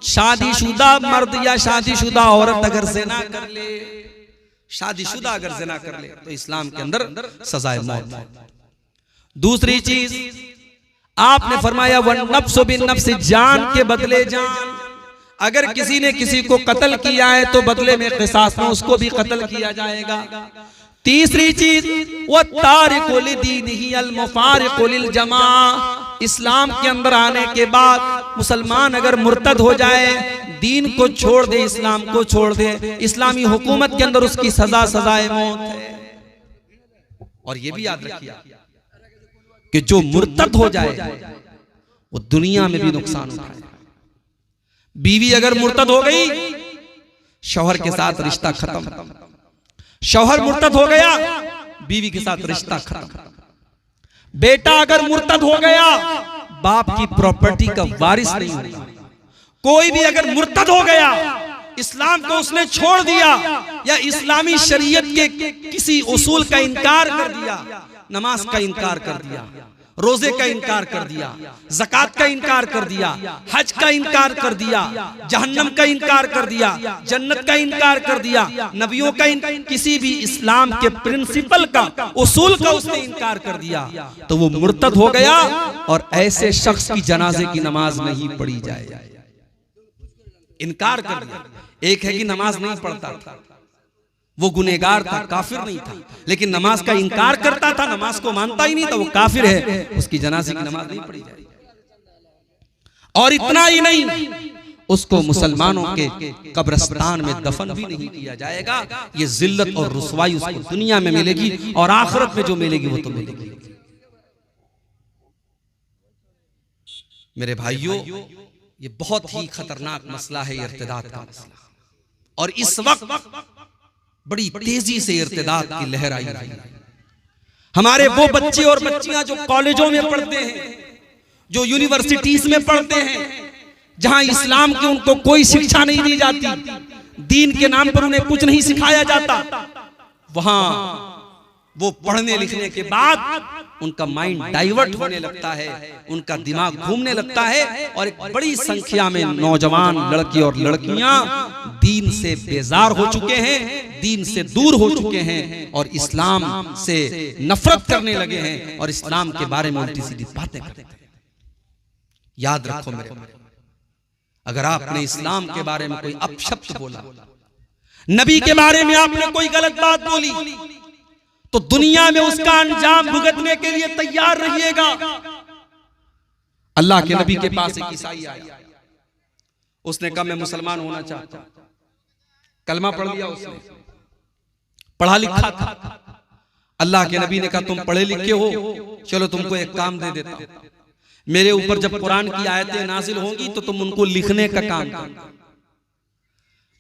शादीशुदा मर्द या शादीशुदा औरत अगर ज़िना कर ले, शादीशुदा अगर ज़िना कर ले तो इस्लाम के अंदर सजाए मौत है। दूसरी चीज आपने फरमाया, वन नफ्सु बिन नफ्स, जान के बदले जान। अगर किसी ने किसी को कत्ल किया है तो बदले में क़िसास में उसको भी कत्ल किया जाएगा। तीसरी चीज, वो तारिकु लिदीनिही अल मुफारिकु लिल जमा। इस्लाम के अंदर आने के बाद मुसलमान अगर मुर्तद हो जाए, दीन को छोड़ दे, इस्लाम को छोड़ दे, इस्लामी हुकूमत के अंदर उसकी सजा सजाए मौत है। और ये भी याद रखिए कि जो मुर्तद हो जाए वो दुनिया में भी नुकसान उठाए। बीवी अगर मुर्तद हो गई, शौहर के साथ रिश्ता खत्म। शौहर मुर्तद हो गया, बीवी के साथ रिश्ता खत्म। बेटा अगर मुर्तद हो गया, बाप की प्रॉपर्टी का वारिस नहीं होगा। कोई भी अगर मुर्तद हो गया, इस्लाम को उसने छोड़ दिया या इस्लामी शरीयत के किसी उसूल का इनकार कर दिया, नमाज का इनकार कर दिया, रोजे का इनकार कर दिया, ज़कात का इनकार कर दिया, हज का इनकार कर दिया, जहन्नम का इनकार कर दिया, जन्नत का इनकार कर दिया, नबियों का किसी भी इस्लाम के प्रिंसिपल का, उसूल का उसने इनकार कर दिया, तो वो मुर्तद हो गया। और ऐसे शख्स की जनाजे की नमाज नहीं पढ़ी जाए। इनकार कर दिया। एक है कि नमाज नहीं पढ़ता था, वो गुनहगार था, काफिर नहीं था, लेकिन नमाज का इनकार करता था, नमाज को मानता ही नहीं था, वो काफिर है, उसकी जनाजे की नमाज नहीं पढ़ी जाएगी। और इतना ही नहीं, उसको मुसलमानों के कब्रिस्तान में दफन भी नहीं किया जाएगा। ये जिल्लत और रुसवाई उसको दुनिया में मिलेगी और आखिरत में जो मिलेगी वो तो मिलेगी। मेरे भाइयों, ये बहुत ही खतरनाक मसला है, इर्तिदाद का मसला। और इस वक्त बड़ी तेजी से इर्तिदाद की लहर आई रही है। हमारे वो बच्चे और बच्चियां जो कॉलेजों में पढ़ते हैं, जो यूनिवर्सिटीज में पढ़ते हैं, जहां इस्लाम की उनको कोई शिक्षा नहीं दी जाती, दीन के नाम पर उन्हें कुछ नहीं सिखाया जाता, वहां वो पढ़ने लिखने के बाद उनका माइंड डाइवर्ट होने लगता है, उनका दिमाग घूमने लगता है, और एक बड़ी संख्या में नौजवान लड़के और लड़कियां दीन से बेजार हो चुके हैं, दीन से दूर हो चुके हैं और इस्लाम से नफरत करने लगे हैं और इस्लाम के बारे में उल्टी सीधी बातें करते हैं। याद रखो मेरे, अगर आपने इस्लाम के बारे में कोई अपशब्द बोला, नबी के बारे में आपने कोई गलत बात बोली, तो दुनिया में उसका अंजाम भुगतने के लिए तैयार रहिएगा। अल्लाह के नबी के पास एक ईसाई आया, उसने कहा मैं मुसलमान होना चाहता हूं। कलमा पढ़ लिया उसने, पढ़ा लिखा था। अल्लाह के नबी ने कहा तुम पढ़े लिखे हो, चलो तुमको एक काम दे देता हूं, मेरे ऊपर जब कुरान की आयतें नाजिल होंगी तो तुम उनको लिखने का काम करना।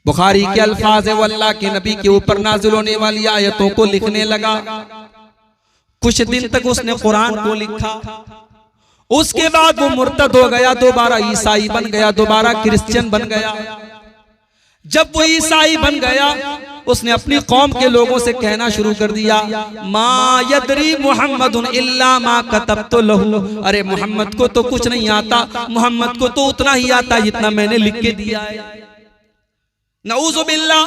बुखारी के अल्फाज है, वो अल्लाह के नबी के ऊपर नाजिल होने वाली आयतों को लिखने लगा। कुछ दिन तक उसने कुरान को लिखा, उसके बाद वो मुर्तद हो गया, दोबारा ईसाई बन गया, दोबारा क्रिश्चियन बन गया। जब वो ईसाई बन गया, उसने अपनी कौम के लोगों से कहना शुरू कर दिया, मा यदरी मुहम्मदुन इल्ला मा कतबतु लहू, अरे मोहम्मद को तो कुछ नहीं आता, मोहम्मद को तो उतना ही आता जितना मैंने लिख के दिया है। नऊज़ु बिल्लाह,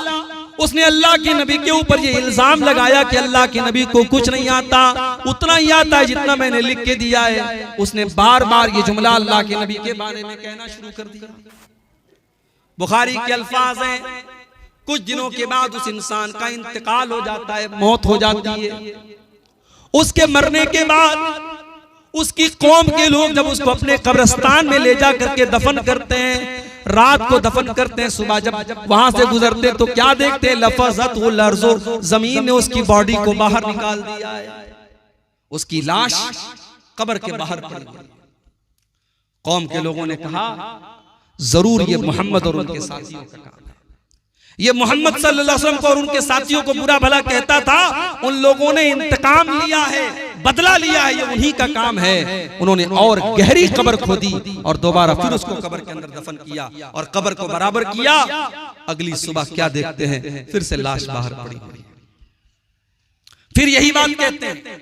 उसने अल्लाह के नबी के ऊपर ये इल्जाम लगाया कि अल्लाह के नबी को कुछ नहीं आता, उतना ही आता है जितना मैंने लिख के दिया है। उसने बार बार ये जुमला अल्लाह के नबी के बारे में कहना शुरू कर दिया। बुखारी के अल्फाज हैं, कुछ दिनों के बाद उस इंसान का इंतकाल हो जाता है, मौत हो जाती है। उसके मरने के बाद उसकी कौम के लोग जब उसको अपने कब्रिस्तान में ले जा करके दफन करते हैं, रात को दफन करते हैं, सुबह जब वहां से गुजरते तो क्या देखते हैं, लफज़तहुल अर्ज़ु, जमीन ने उसकी बॉडी को बाहर निकाल दिया है, उसकी लाश कब्र के बाहर पड़ी है। कौम के लोगों ने कहा जरूर ये मोहम्मद और उनके साथियों का काम है, ये मोहम्मद सल्लल्लाहु अलैहि वसल्लम को और उनके साथियों को बुरा भला कहता था, उन लोगों ने इंतकाम लिया है, बदला लिया है, ये उन्हीं का काम है। उन्होंने और गहरी कब्र खोदी और दोबारा फिर उसको कब्र के अंदर दफन किया और कब्र को बराबर किया। अगली सुबह क्या देखते हैं, फिर से लाश बाहर पड़ी। फिर यही बात कहते हैं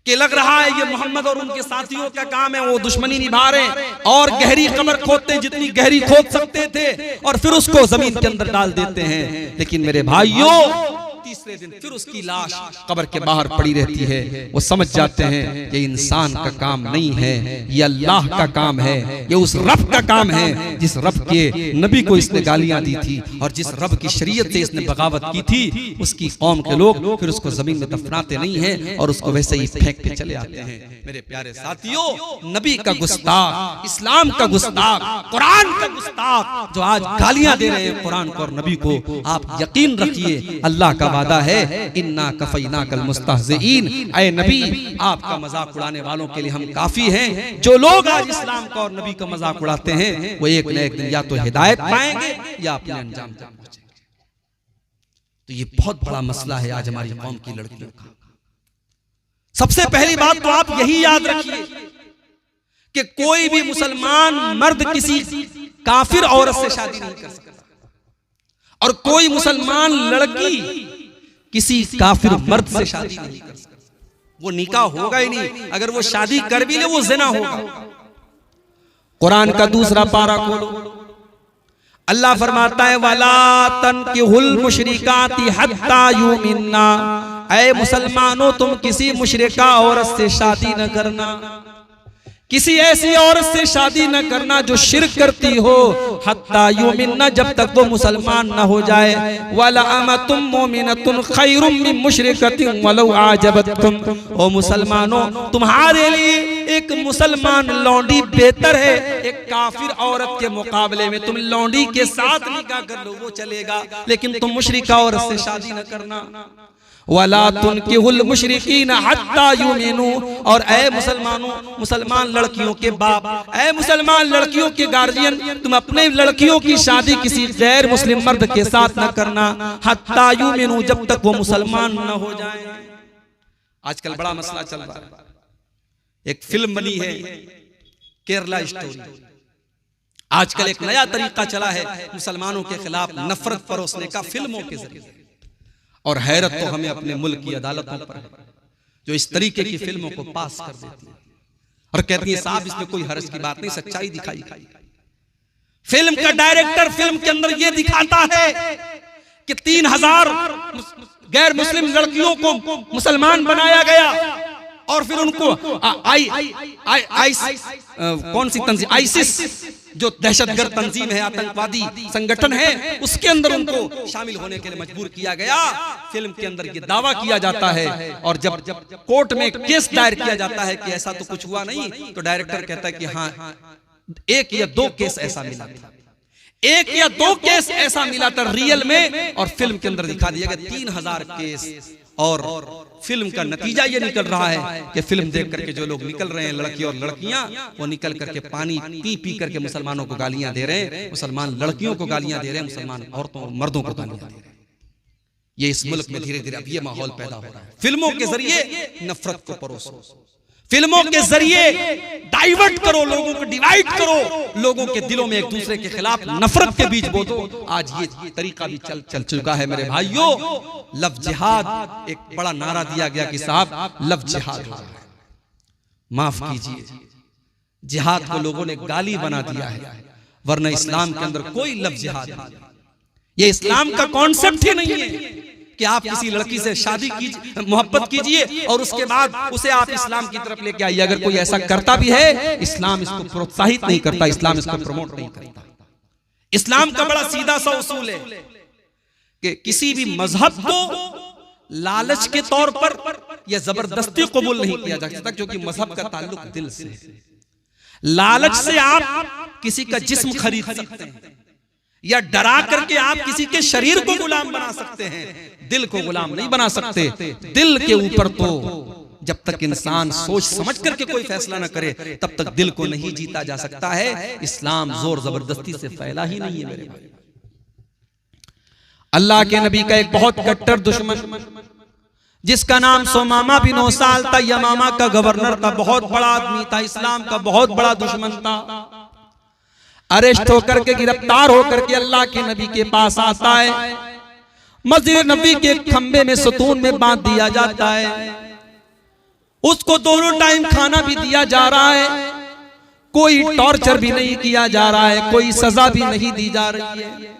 कि लग रहा है ये मोहम्मद और उनके साथियों का काम है, वो दुश्मनी निभा रहे हैं और गहरी कब्र खोदते हैं, जितनी गहरी खोद सकते थे, और फिर उसको जमीन के अंदर डाल देते हैं। लेकिन मेरे भाइयों, तीसरे दिन फिर उसकी लाश कब्र के बाहर पड़ी रहती है। वो समझ जाते हैं ये इंसान का काम नहीं है, ये अल्लाह का काम है, ये उस रब का काम है जिस रब के नबी को इसने गालियां दी थी और जिस रब की शरीयत से इसने बगावत की थी। उसकी कौम के लोग फिर उसको जमीन में दफनाते नहीं हैं और उसको वैसे ही फेंक के चले आते हैं। मेरे प्यारे साथियों, नबी का गुस्ताख, इस्लाम का गुस्ताख, कुरान का गुस्ताख जो आज गालियां दे रहे हैं कुरान को और नबी को, आप यकीन रखिए अल्लाह का वादा है, इन्ना कफैना कल मुस्तहज़ीन, ऐ नबी आपका मजाक उड़ाने वालों के लिए हम काफी हैं। जो लोग आज इस्लाम का और नबी का मजाक उड़ाते हैं वो एक न एक दिन या तो हिदायत पाएंगे या अपने अंजाम तक पहुंचेंगे। तो ये बहुत बड़ा मसला है आज हमारी कौम की लड़कियों का। सबसे पहली बात तो आप यही याद रखिए कि कोई भी मुसलमान मर्द किसी काफिर औरत से शादी नहीं कर सकता और कोई मुसलमान लड़की किसी काफिर मर्द से शादी नहीं कर सकती। वो निकाह होगा ही नहीं, अगर वो शादी कर भी ले वो ज़िना होगा। कुरान का दूसरा पारा खोलो, अल्लाह फरमाता है वला तनकिहुल मुशरिकाति हत्ता युमिन्ना, ऐ मुसलमानों तुम किसी मुशरिका औरत से शादी न करना, किसी ऐसी औरत से शादी न करना जो शिर्क करती हो, हत्ता युमिन्ना, जब तक वो मुसलमान न हो जाए। वला अमतुम मोमिनतुन खैरुम मिन मुशरिकतिन वलौ आजबतकुम, ओ मुसलमानों तुम्हारे लिए एक मुसलमान लौंडी बेहतर है एक काफिर औरत के मुकाबले में। तुम लौंडी के साथ निकाह कर लो वो चलेगा, लेकिन तुम मुशरिका औरत से शादी न करना। वला तुनकिहुल मुशरिकीन हत्ता युमिनू, और ऐ मुसलमानों, मुसलमान लड़कियों के बाप, ऐ मुसलमान लड़कियों के गार्जियन, तुम अपने लड़कियों की शादी किसी गैर मुस्लिम मर्द के साथ न करना, हत्ता युमिनू, जब तक वो मुसलमान न हो जाए। आजकल बड़ा मसला चल रहा है, एक फिल्म बनी है केरला स्टोरी। आजकल एक नया तरीका चला है मुसलमानों के खिलाफ नफरत परोसने का फिल्मों के जरिए, और हैरत तो हमें अपने मुल्क की अदालतों पर है जो इस तरीके की फिल्मों को पास कर देती है और कहती है साहब इसमें कोई हर्ज की बात नहीं, सच्चाई दिखाई। फिल्म का डायरेक्टर फिल्म के अंदर यह दिखाता है कि 3000 गैर मुस्लिम लड़कियों को मुसलमान बनाया गया और फिर उनको कौन सी तंजीम, आईसिस जो दहशतगर्द तंजीम है, आतंकवादी संगठन है, उसके अंदर उनको शामिल होने के लिए मजबूर किया गया। फिल्म के अंदर ये दावा किया जाता है और जब कोर्ट में केस दायर किया जाता है कि ऐसा तो कुछ हुआ नहीं, तो डायरेक्टर कहता है कि हाँ 1 या 2 केस ऐसा मिला था, 1 या 2 केस ऐसा मिला था रियल में, और फिल्म के अंदर दिखा दिया गया 3000 केस। और फिल्म का नतीजा ये निकल रहा है कि फिल्म देख करके जो लोग निकल रहे हैं, लड़की और लड़कियां, वो निकल करके पानी पी पी करके मुसलमानों को गालियां दे रहे हैं, मुसलमान लड़कियों को गालियां दे रहे हैं, मुसलमान औरतों और मर्दों को गालियां दे रहे हैं। ये इस मुल्क में धीरे धीरे अब ये माहौल पैदा हो रहा है। फिल्मों के जरिए नफरत को परोसो, फिल्मों के जरिए डाइवर्ट करो, लोगों को डिवाइड करो, लोगों के दिलों में एक दूसरे के खिलाफ नफरत के बीज बो दो। आज ये तरीका भी चल चुका है मेरे भाइयों। लव जिहाद, एक बड़ा नारा दिया गया कि साहब लव जिहाद हो रहा है। माफ कीजिए, जिहाद को लोगों ने गाली बना दिया है, वरना इस्लाम के अंदर कोई लव जिहाद नहीं। ये इस्लाम का कॉन्सेप्ट ही नहीं है कि आप किसी लड़की से शादी कीजिए, मोहब्बत कीजिए और उसके बाद उसे आप इस्लाम की तरफ लेके आइए। अगर कोई ऐसा करता भी है, इस्लाम इसको प्रोत्साहित नहीं करता, इस्लाम इसको प्रमोट नहीं करता। इस्लाम का बड़ा सीधा सा उसूल है कि किसी भी मजहब को लालच के तौर पर या जबरदस्ती कबूल नहीं किया जा सकता, क्योंकि मजहब का ताल्लुक दिल से है। लालच से आप किसी का जिस्म खरीद सकते हैं, या डरा करके आप किसी के शरीर को गुलाम बना सकते हैं, दिल को गुलाम नहीं बना सकते। दिल के ऊपर तो जब तक इंसान सोच समझ करके कोई फैसला न करे, तब तक दिल को नहीं जीता जा सकता है। इस्लाम जोर जबरदस्ती से फैला ही नहीं है मेरे भाई। अल्लाह के नबी का एक बहुत कट्टर दुश्मन जिसका नाम सोमामा बिन उसाल था, यमामा का गवर्नर था, बहुत बड़ा आदमी था, इस्लाम का बहुत बड़ा दुश्मन था। अरेस्ट होकर के, गिरफ्तार होकर के अल्लाह के नबी के पास आता है। मस्जिद नबी के खंबे में सतून में बांध दिया जाता है। उसको दोनों टाइम खाना भी दिया जा रहा है, कोई टॉर्चर भी नहीं किया जा रहा है, कोई सजा भी नहीं दी जा रही है।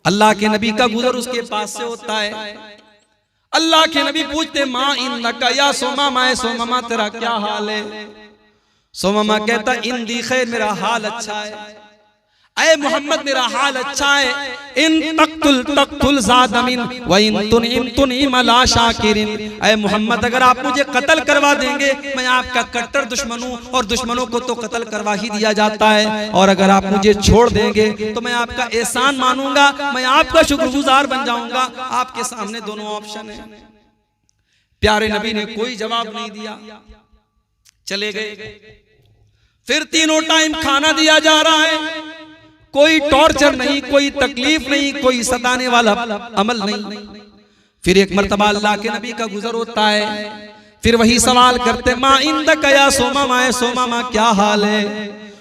अल्लाह के नबी का गुजर उसके पास से होता है। अल्लाह के नबी पूछते, माँ इन्नका या सोमामा, सोमामा तेरा क्या हाल है? सोमामा कहता, इंदी खैर, मेरा हाल अच्छा है। ऐ मोहम्मद मेरा हाल अच्छा है। इन तक्तुल ज़ादमिन व इन तुनइम अला शाकिरिन। ऐ मोहम्मद अगर आप मुझे कत्ल करवा देंगे, मैं आपका कट्टर दुश्मन हूँ, और दुश्मनों को तो कत्ल करवा ही दिया जाता है, और अगर आप मुझे छोड़ देंगे तो मैं आपका एहसान मानूंगा, मैं आपका शुक्रगुजार बन जाऊंगा। आपके सामने दोनों ऑप्शन है। प्यारे नबी ने कोई जवाब नहीं दिया, चले गए। फिर तीनों टाइम खाना दिया जा रहा है, कोई टॉर्चर नहीं, कोई तकलीफ नहीं, कोई सताने वाला अमल नहीं। फिर एक मर्तबा अल्लाह के नबी का गुजर होता है। फिर वही सवाल करते, माँ इंदका या सोमामा, सोमामा क्या हाल है?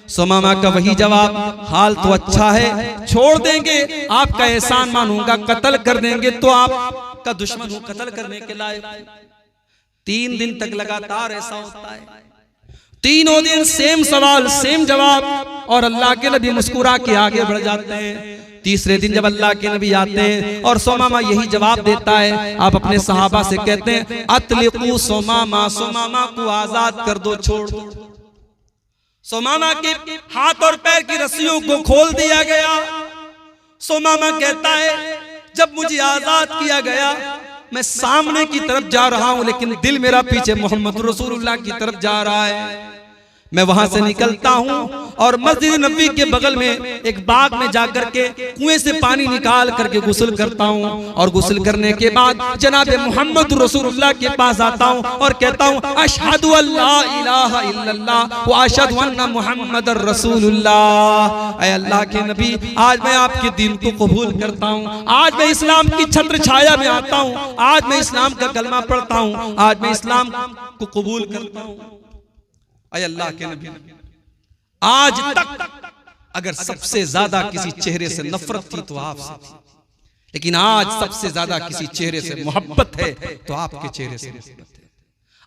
सोमामा का वही जवाब, हाल तो अच्छा है, छोड़ देंगे आपका एहसान मानूंगा, कत्ल कर देंगे तो आपका दुश्मन हूं, कत्ल करने के लायक। 3 दिन तक लगातार ऐसा होता है, तीनों दिन सेम सवाल सेम जवाब, और अल्लाह के नबी मुस्कुरा के आगे बढ़ जाते हैं। तीसरे दिन जब अल्लाह के नबी आते हैं और सोमामा यही जवाब देता है, आप अपने सहाबा से कहते हैं, अतलिकू सोमामा, सोमामा को आजाद कर दो, छोड़ दो। सोमामा के हाथ और पैर की रस्सियों को खोल दिया गया। सोमामा कहता है, जब मुझे आजाद किया गया, मैं सामने की तरफ जा रहा हूं, लेकिन दिल मेरा पीछे मोहम्मद रसूलुल्लाह की तरफ जा रहा है। मैं वहां से निकलता हूं और मस्जिद नबी के बगल में एक बाग में जाकर के कुएं से पानी निकाल करके गुस्ल करता हूं, और गुस्ल करने के बाद जनाब मोहम्मद रसूलुल्लाह के पास आता हूं और कहता हूं, अशहदु अल्ला इलाहा इल्लल्लाह व अशहदु अन्ना मुहम्मदर रसूलुल्लाह। ऐ अल्लाह के नबी, आज मैं आपके दीन को कबूल करता हूं, आज मैं इस्लाम की छत्र छाया में आता हूं, आज मैं इस्लाम का कलमा पढ़ता हूं, आज मैं इस्लाम को कबूल करता हूं। ऐ अल्लाह के नबी, आज तक अगर सबसे ज्यादा किसी चेहरे से नफरत थी तो आपसे थी, लेकिन आज सबसे ज्यादा किसी चेहरे से मोहब्बत है तो आपके चेहरे से मोहब्बत है।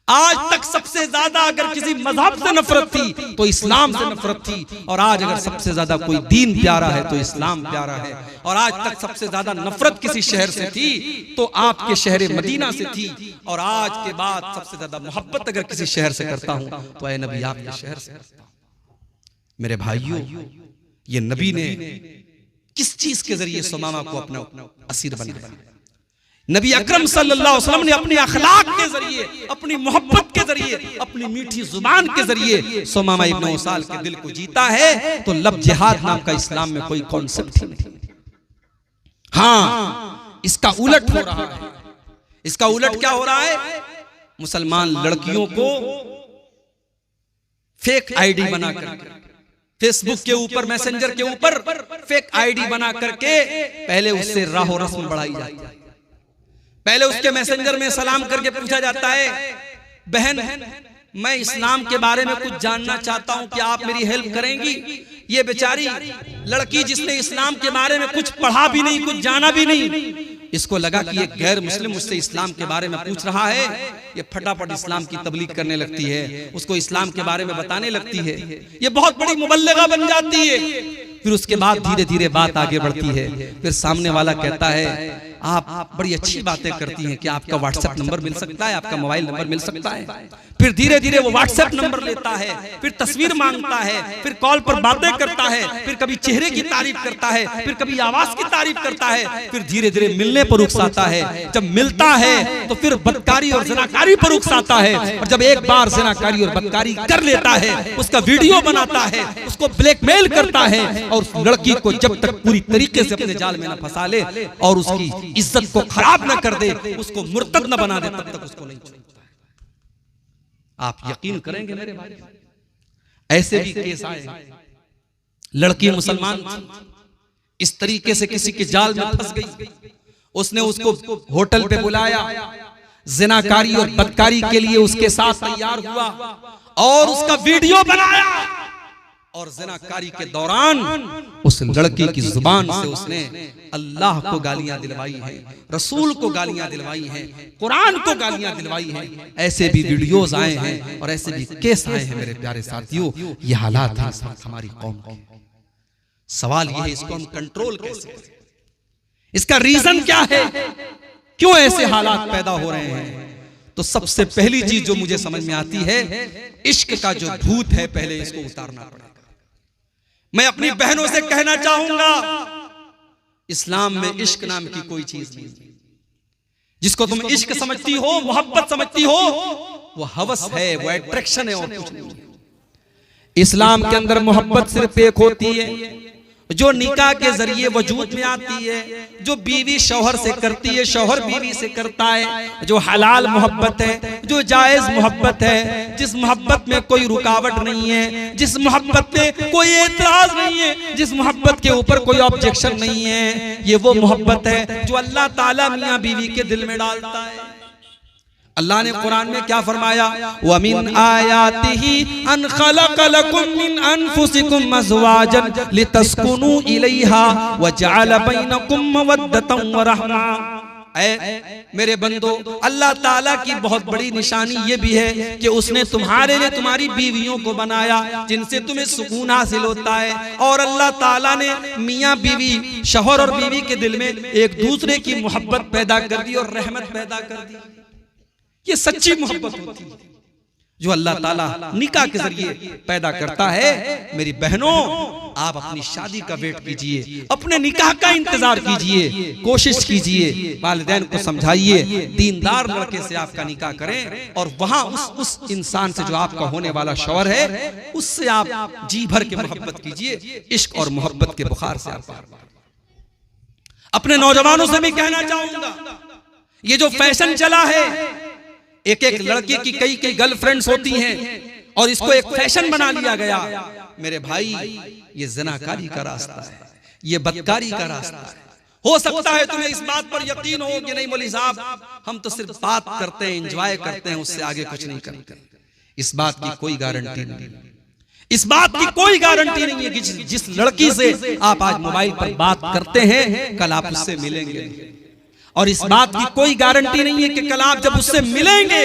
आज तक सबसे ज्यादा अगर किसी मजहब से नफरत थी तो इस्लाम से नफरत थी, और आज अगर सबसे ज्यादा कोई दीन प्यारा है तो इस्लाम प्यारा है। और आज तक सबसे ज्यादा नफरत किसी शहर से थी तो आपके शहर मदीना से थी, और आज के बाद सबसे ज्यादा मोहब्बत अगर किसी शहर से करता हूं तो ऐ नबी आपके शहर से करता हूं। मेरे भाइयों, ये नबी ने किस चीज के जरिए सुमामा को अपना असीर बनाया? नबी अकरम सल्लल्लाहु अलैहि वसल्लम ने अपने अखलाक के जरिए, अपनी मोहब्बत के जरिए, अपनी मीठी जुबान के जरिए सुमामा इब्न उसाल के दिल को जीता है। तो लब जिहाद नाम का इस्लाम में कोई कॉन्सेप्ट ही नहीं। हाँ, इसका उलट हो रहा है। इसका उलट क्या हो रहा है? मुसलमान लड़कियों को फेक आईडी बनाकर, फेसबुक के ऊपर, मैसेंजर के ऊपर फेक आईडी बना करके पहले उससे राहो रस्म बढ़ाई जाती है। पहले उसके मैसेंजर में सलाम करके पूछा जाता है, बहन मैं इस्लाम के बारे में कुछ जानना चाहता हूं, कि आप मेरी हेल्प करेंगी? ये बेचारी लड़की जिसने इस्लाम के बारे में कुछ पढ़ा भी नहीं, कुछ जाना भी नहीं, इसको लगा कि एक गैर मुस्लिम मुझसे इस्लाम के बारे में पूछ रहा है, ये फटाफट इस्लाम की तबलीग करने लगती है, उसको इस्लाम के बारे में बताने लगती है, ये बहुत बड़ी मुबल्लिगा बन जाती है। फिर उसके बाद धीरे धीरे बात आगे बढ़ती है। फिर सामने वाला कहता है, आप बड़ी अच्छी बातें करती हैं, कि आपका व्हाट्सएप नंबर मिल सकता है, आपका मोबाइल नंबर मिल सकता है? फिर धीरे धीरे वो व्हाट्सएप नंबर लेता है, फिर तस्वीर मांगता है, फिर कॉल पर बातें करता है, फिर कभी चेहरे की तारीफ करता है, फिर कभी आवाज की तारीफ करता है, फिर धीरे धीरे मिलने पर उकसाता है। जब मिलता है तो फिर बदकारी और ज़िनाकारी पर उकसाता है, और जब एक बार ज़िनाकारी और बदकारी कर लेता है, उसका वीडियो बनाता है, उसको ब्लैकमेल करता है, और उस लड़की को जब तक पूरी तरीके से अपने जाल में न फंसा ले और उसकी इज्जत को खराब न कर दे, उसको मुर्तद न बना दे, तब तक उसको नहीं छोड़ता है। आप यकीन करेंगे मेरे भाई, ऐसे भी केस आए। लड़की मुसलमान थी, इस तरीके से किसी के जाल में फंस गई, उसने उसको होटल पे बुलाया, जिनाकारी और बदकारी के लिए उसके साथ तैयार हुआ और उसका वीडियो बनाया, और जिनाकारी के दौरान उस लड़की की जुबान से उसने अल्लाह को गालियां दिलवाई हैं, रसूल को गालियां दिलवाई हैं, कुरान को गालियां दिलवाई हैं। ऐसे भी वीडियोस आए हैं और ऐसे भी केस आए हैं मेरे प्यारे साथियों। ये हालात हैं हमारी कौम के। सवाल ये है, इसको हम कंट्रोल कैसे करें? इसका रीजन क्या है? क्यों ऐसे हालात पैदा हो रहे हैं? तो सबसे पहली चीज जो मुझे समझ में आती है, इश्क का जो भूत है, पहले इसको उतारना पड़ेगा। मैं अपनी बहनों से कहना चाहूंगा, इस्लाम में इश्क नाम की कोई चीज नहीं। जिसको तुम इश्क समझती हो, मोहब्बत समझती हो, वो हवस है, वो अट्रैक्शन है और कुछ नहीं। इस्लाम के अंदर मोहब्बत सिर्फ एक होती है, जो निकाह के जरिए वजूद में आती है, जो बीवी शौहर से करती है, शौहर बीवी से करता है, जो हलाल मोहब्बत है, जो जायज मोहब्बत है, जिस मोहब्बत में कोई रुकावट नहीं है, जिस मोहब्बत में कोई एतराज नहीं है, जिस मोहब्बत के ऊपर कोई ऑब्जेक्शन नहीं है, ये वो मोहब्बत है जो अल्लाह ताला मियां बीवी के दिल में डालता है। अल्लाह ने कुरान में क्या फरमाया? वमिन आयातिही अन खलक़ लकुम मिन अनफुसिकुम अज़वाजन लितस्कुनू इलैहा व जअल बैनकुम मवद्दतन व रहमा। मेरे बंदो, अल्लाह ताला की बहुत बड़ी निशानी ये भी है कि उसने तुम्हारे लिए तुम्हारी बीवियों को बनाया जिनसे तुम्हें सुकून हासिल होता है, और अल्लाह ताला ने मियाँ बीवी, शौहर और बीवी के दिल में एक दूसरे की मोहब्बत पैदा कर दी और रहमत पैदा कर दी। ये सच्ची मोहब्बत होती है जो अल्लाह ताला निकाह के जरिए पैदा करता है। मेरी बहनों, आप अपनी शादी का वेट कीजिए, अपने निकाह का इंतजार कीजिए, कोशिश कीजिए, वालिदैन को समझाइए, दीनदार लड़के से आपका निकाह करें, और वहां उस इंसान से जो आपका होने वाला शौहर है, उससे आप जी भर के मोहब्बत कीजिए। इश्क और मोहब्बत के बुखार से आप अपने नौजवानों से भी कहना चाहूंगा, ये जो फैशन चला है, एक एक लड़के की कई कई गर्लफ्रेंड्स होती हैं और इसको एक फैशन बना लिया गया। मेरे भाई, ये ज़िनाकारी का रास्ता है, ये बदकारी का रास्ता है। हो सकता है तुम्हें इस बात पर यकीन हो कि नहीं मौलवी साहब, हम तो सिर्फ बात करते हैं, एंजॉय करते हैं, उससे आगे कुछ नहीं करते। इस बात की कोई गारंटी नहीं, इस बात की कोई गारंटी नहीं है कि जिस लड़की से आप आज मोबाइल पर बात करते हैं, कल आप उससे मिलेंगे, और इस बात की कोई गारंटी नहीं है कि कल आप जब उससे मिलेंगे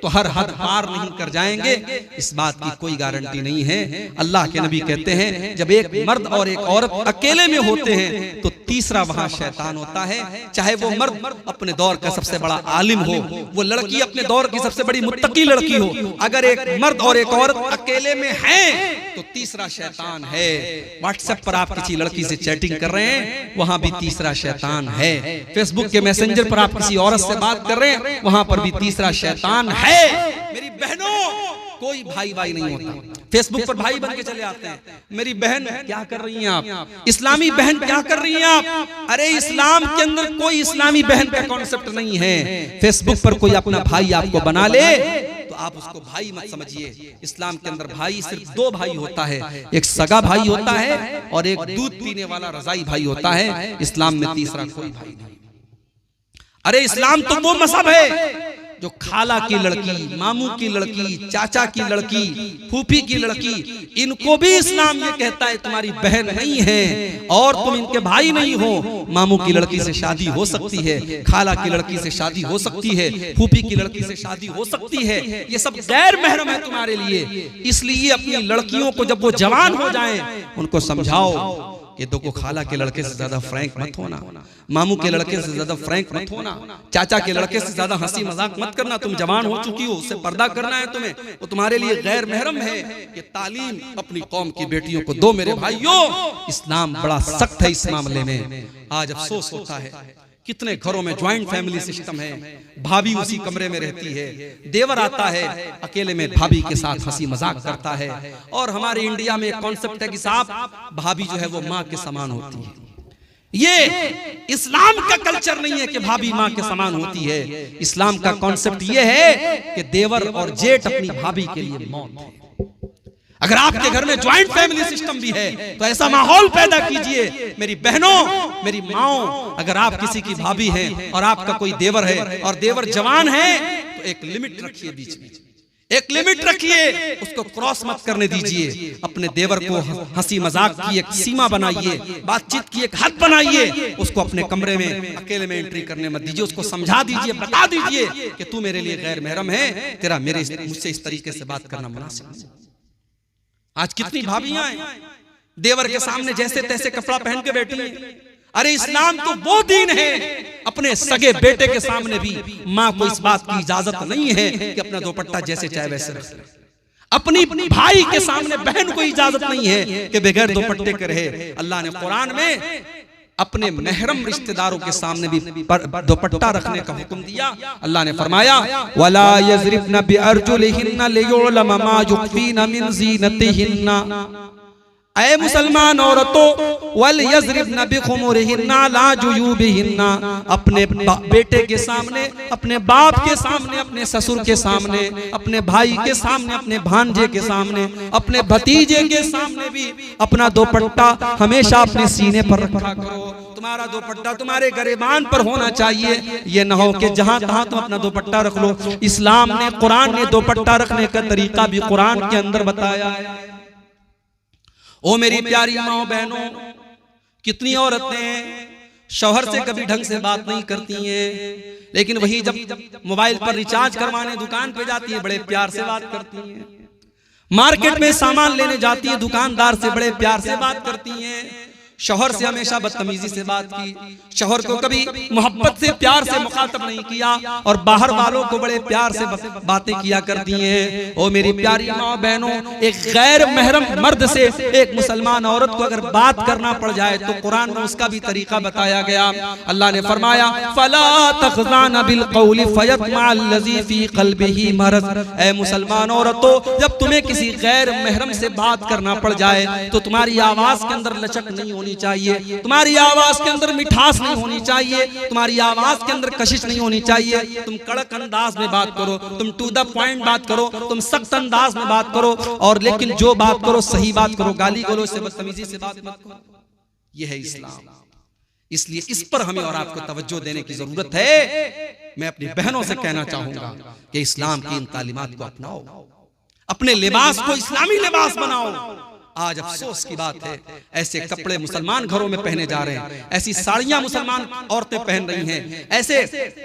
तो हर हद पार नहीं कर जाएंगे, इस बात की कोई गारंटी नहीं है। अल्लाह के नबी कहते हैं जब एक मर्द और एक औरत अकेले में होते हैं तो तीसरा वहां शैतान होता है। चाहे वो मर्द अपने दौर का सबसे बड़ा आलिम हो, वो लड़की अपने दौर की सबसे बड़ी मुत्तकी लड़की हो, अगर एक मर्द और एक औरत अकेले में हैं तो तीसरा शैतान है। व्हाट्सएप पर आप किसी लड़की से चैटिंग कर रहे हैं, वहां भी तीसरा शैतान है। फेसबुक के मैसेंजर पर आप किसी औरत से बात कर रहे हैं, वहां पर भी तीसरा शैतान है। मेरी बहनों, कोई भाई भाई नहीं होता। फेसबुक पर भाई बन के चले आते हैं। मेरी बहन क्या कर रही हैं आप, इस्लामी बहन क्या कर रही हैं आप? अरे इस्लाम के अंदर कोई इस्लामी बहन का कॉन्सेप्ट नहीं है। फेसबुक पर कोई अपना भाई आपको बना ले तो आप उसको भाई मत समझिए। इस्लाम के अंदर भाई सिर्फ दो भाई होता है, एक सगा भाई होता है और एक दूध पीने वाला रजाई भाई होता है। इस्लाम में तीसरा कोई भाई नहीं। अरे इस्लाम तो वो मजहब है जो खाला की लड़की, मामू की लड़की, चाचा की लड़की, फूफी की लड़की, इनको भी इस्लाम ये कहता है तुम्हारी बहन नहीं है और तुम इनके भाई नहीं हो। मामू की लड़की से शादी हो सकती है, खाला की लड़की से शादी हो सकती है, फूफी की लड़की से शादी हो सकती है। ये सब गैर महरम है तुम्हारे लिए। इसलिए अपनी लड़कियों को जब वो जवान हो जाएं उनको समझाओ कि देखो खाला के लड़के से ज्यादा फ्रैंक मत होना, मामू के लड़के से ज्यादा फ्रैंक मत होना, चाचा के लड़के से ज्यादा हंसी मजाक मत करना। तुम जवान हो चुकी हो, उससे पर्दा करना है तुम्हें, वो तुम्हारे लिए गैर महरम है। ये तालीम अपनी कौम की बेटियों को दो मेरे भाइयों। इस्लाम बड़ा सख्त है इस मामले में। आज अफसोस होता है कितने घरों में ज्वाइंट फैमिली सिस्टम है, भाभी उसी कमरे में रहती है, देवर आता है अकेले में भाभी के साथ हंसी मजाक करता है। और हमारे इंडिया में एक कॉन्सेप्ट है कि साहब भाभी जो है वो माँ के समान होती है। ये इस्लाम का कल्चर नहीं है कि भाभी माँ के समान होती है। इस्लाम का कॉन्सेप्ट ये है कि देवर और जेठ अपनी भाभी के लिए मौत है। अगर आपके घर में ज्वाइंट फैमिली सिस्टम भी है तो ऐसा माहौल पैदा कीजिए। मेरी बहनों, मेरी माओ, अगर आप किसी की भाभी हैं और आपका कोई देवर है और देवर जवान है तो एक लिमिट रखिए, बीच में एक लिमिट रखिए, उसको क्रॉस मत करने दीजिए। अपने देवर को हंसी मजाक की एक सीमा बनाइए, बातचीत की एक हद बनाइए। उसको अपने कमरे में अकेले में एंट्री करने मत दीजिए। उसको समझा दीजिए, बता दीजिए कि तू मेरे लिए गैर महरम है, तेरा मुझसे इस तरीके से बात करना मुनासिब नहीं। आज कितनी भाभियां हैं देवर के सामने जैसे तैसे कपड़ा पहन के बैठी हैं। अरे इस्लाम तो वो दीन है, अपने सगे बेटे के सामने भी माँ को इस बात की इजाजत नहीं है कि अपना दुपट्टा जैसे चाहे वैसे रख ले। अपनी भाई के सामने बहन को इजाजत नहीं है कि बगैर दुपट्टे के रहे। अल्लाह ने कुरान में अपने महरम रिश्तेदारों के सामने भी दुपट्टा रखने का हुक्म दिया। अल्लाह ने फरमाया वला यज़रिबना बिअरजुलिहिन्ना लियुअलम मा युख्फीना मिन ज़ीनतिहिन्ना। ऐ मुसलमान औरतों, वल यज़रिबना बिखुमुरिहिन्ना ला जुयूबिहिन्ना। अपने बेटे के सामने, अपने बाप के सामने, अपने ससुर के सामने, अपने भाई के सामने, अपने भांजे के सामने, अपने भतीजे के सामने भी अपना दुपट्टा हमेशा अपने सीने पर रखा करो। तुम्हारा दुपट्टा तुम्हारे गिरेबान पर होना चाहिए। ये न हो कि जहां तहां तुम अपना दुपट्टा रख लो। इस्लाम ने, कुरान ने दुपट्टा रखने का तरीका भी कुरान के अंदर बताया है। ओ मेरी प्यारी माओ बहनों, कितनी औरतें शौहर से कभी ढंग से बात नहीं करती हैं, लेकिन वही जब मोबाइल पर रिचार्ज करवाने दुकान पे जाती है बड़े प्यार से बात करती हैं। मार्केट में सामान लेने जाती है दुकानदार से बड़े प्यार से बात करती हैं। शौहर से हमेशा बदतमीजी से बात की, शौहर को कभी मोहब्बत से प्यार से मुखातब नहीं किया और बाहर वालों को बड़े प्यार से बातें किया करती हैं। ओ मेरी प्यारी माँ बहनों, एक गैर महरम मर्द से एक मुसलमान औरत को अगर बात करना पड़ जाए तो कुरान में उसका भी तरीका बताया गया। अल्लाह ने फरमाया फला तखज़ाना बिल क़ौलि फयत्मअल लज़ी फ़ी क़ल्बिही मरज़। ऐ मुसलमान औरतों, जब तुम्हें किसी गैर महरम से बात करना पड़ जाए तो तुम्हारी आवाज के अंदर लचक नहीं होनी चाहिए, तुम्हारी आवाज के अंदर मिठास नहीं होनी चाहिए, तुम्हारी आवाज के अंदर कशिश नहीं होनी चाहिए। तुम कड़क अंदाज में बात करो, तुम टू द पॉइंट बात करो, तुम सख्त अंदाज में बात करो, और लेकिन जो बात करो सही बात करो, गाली गलौज से बदतमीजी से बात मत करो। यह है इस्लाम। इसलिए इस पर हमें और आपको तवज्जो देने की जरूरत है। मैं अपनी बहनों से कहना चाहूंगा कि इस्लाम की इन तालीमात को अपनाओ, अपने लिबास को इस्लामी लिबास बनाओ। आज अफसोस की बात है, ऐसे कपड़े मुसलमान घरों में पहने जा रहे हैं, ऐसी साड़ियां मुसलमान औरतें पहन रही हैं, ऐसे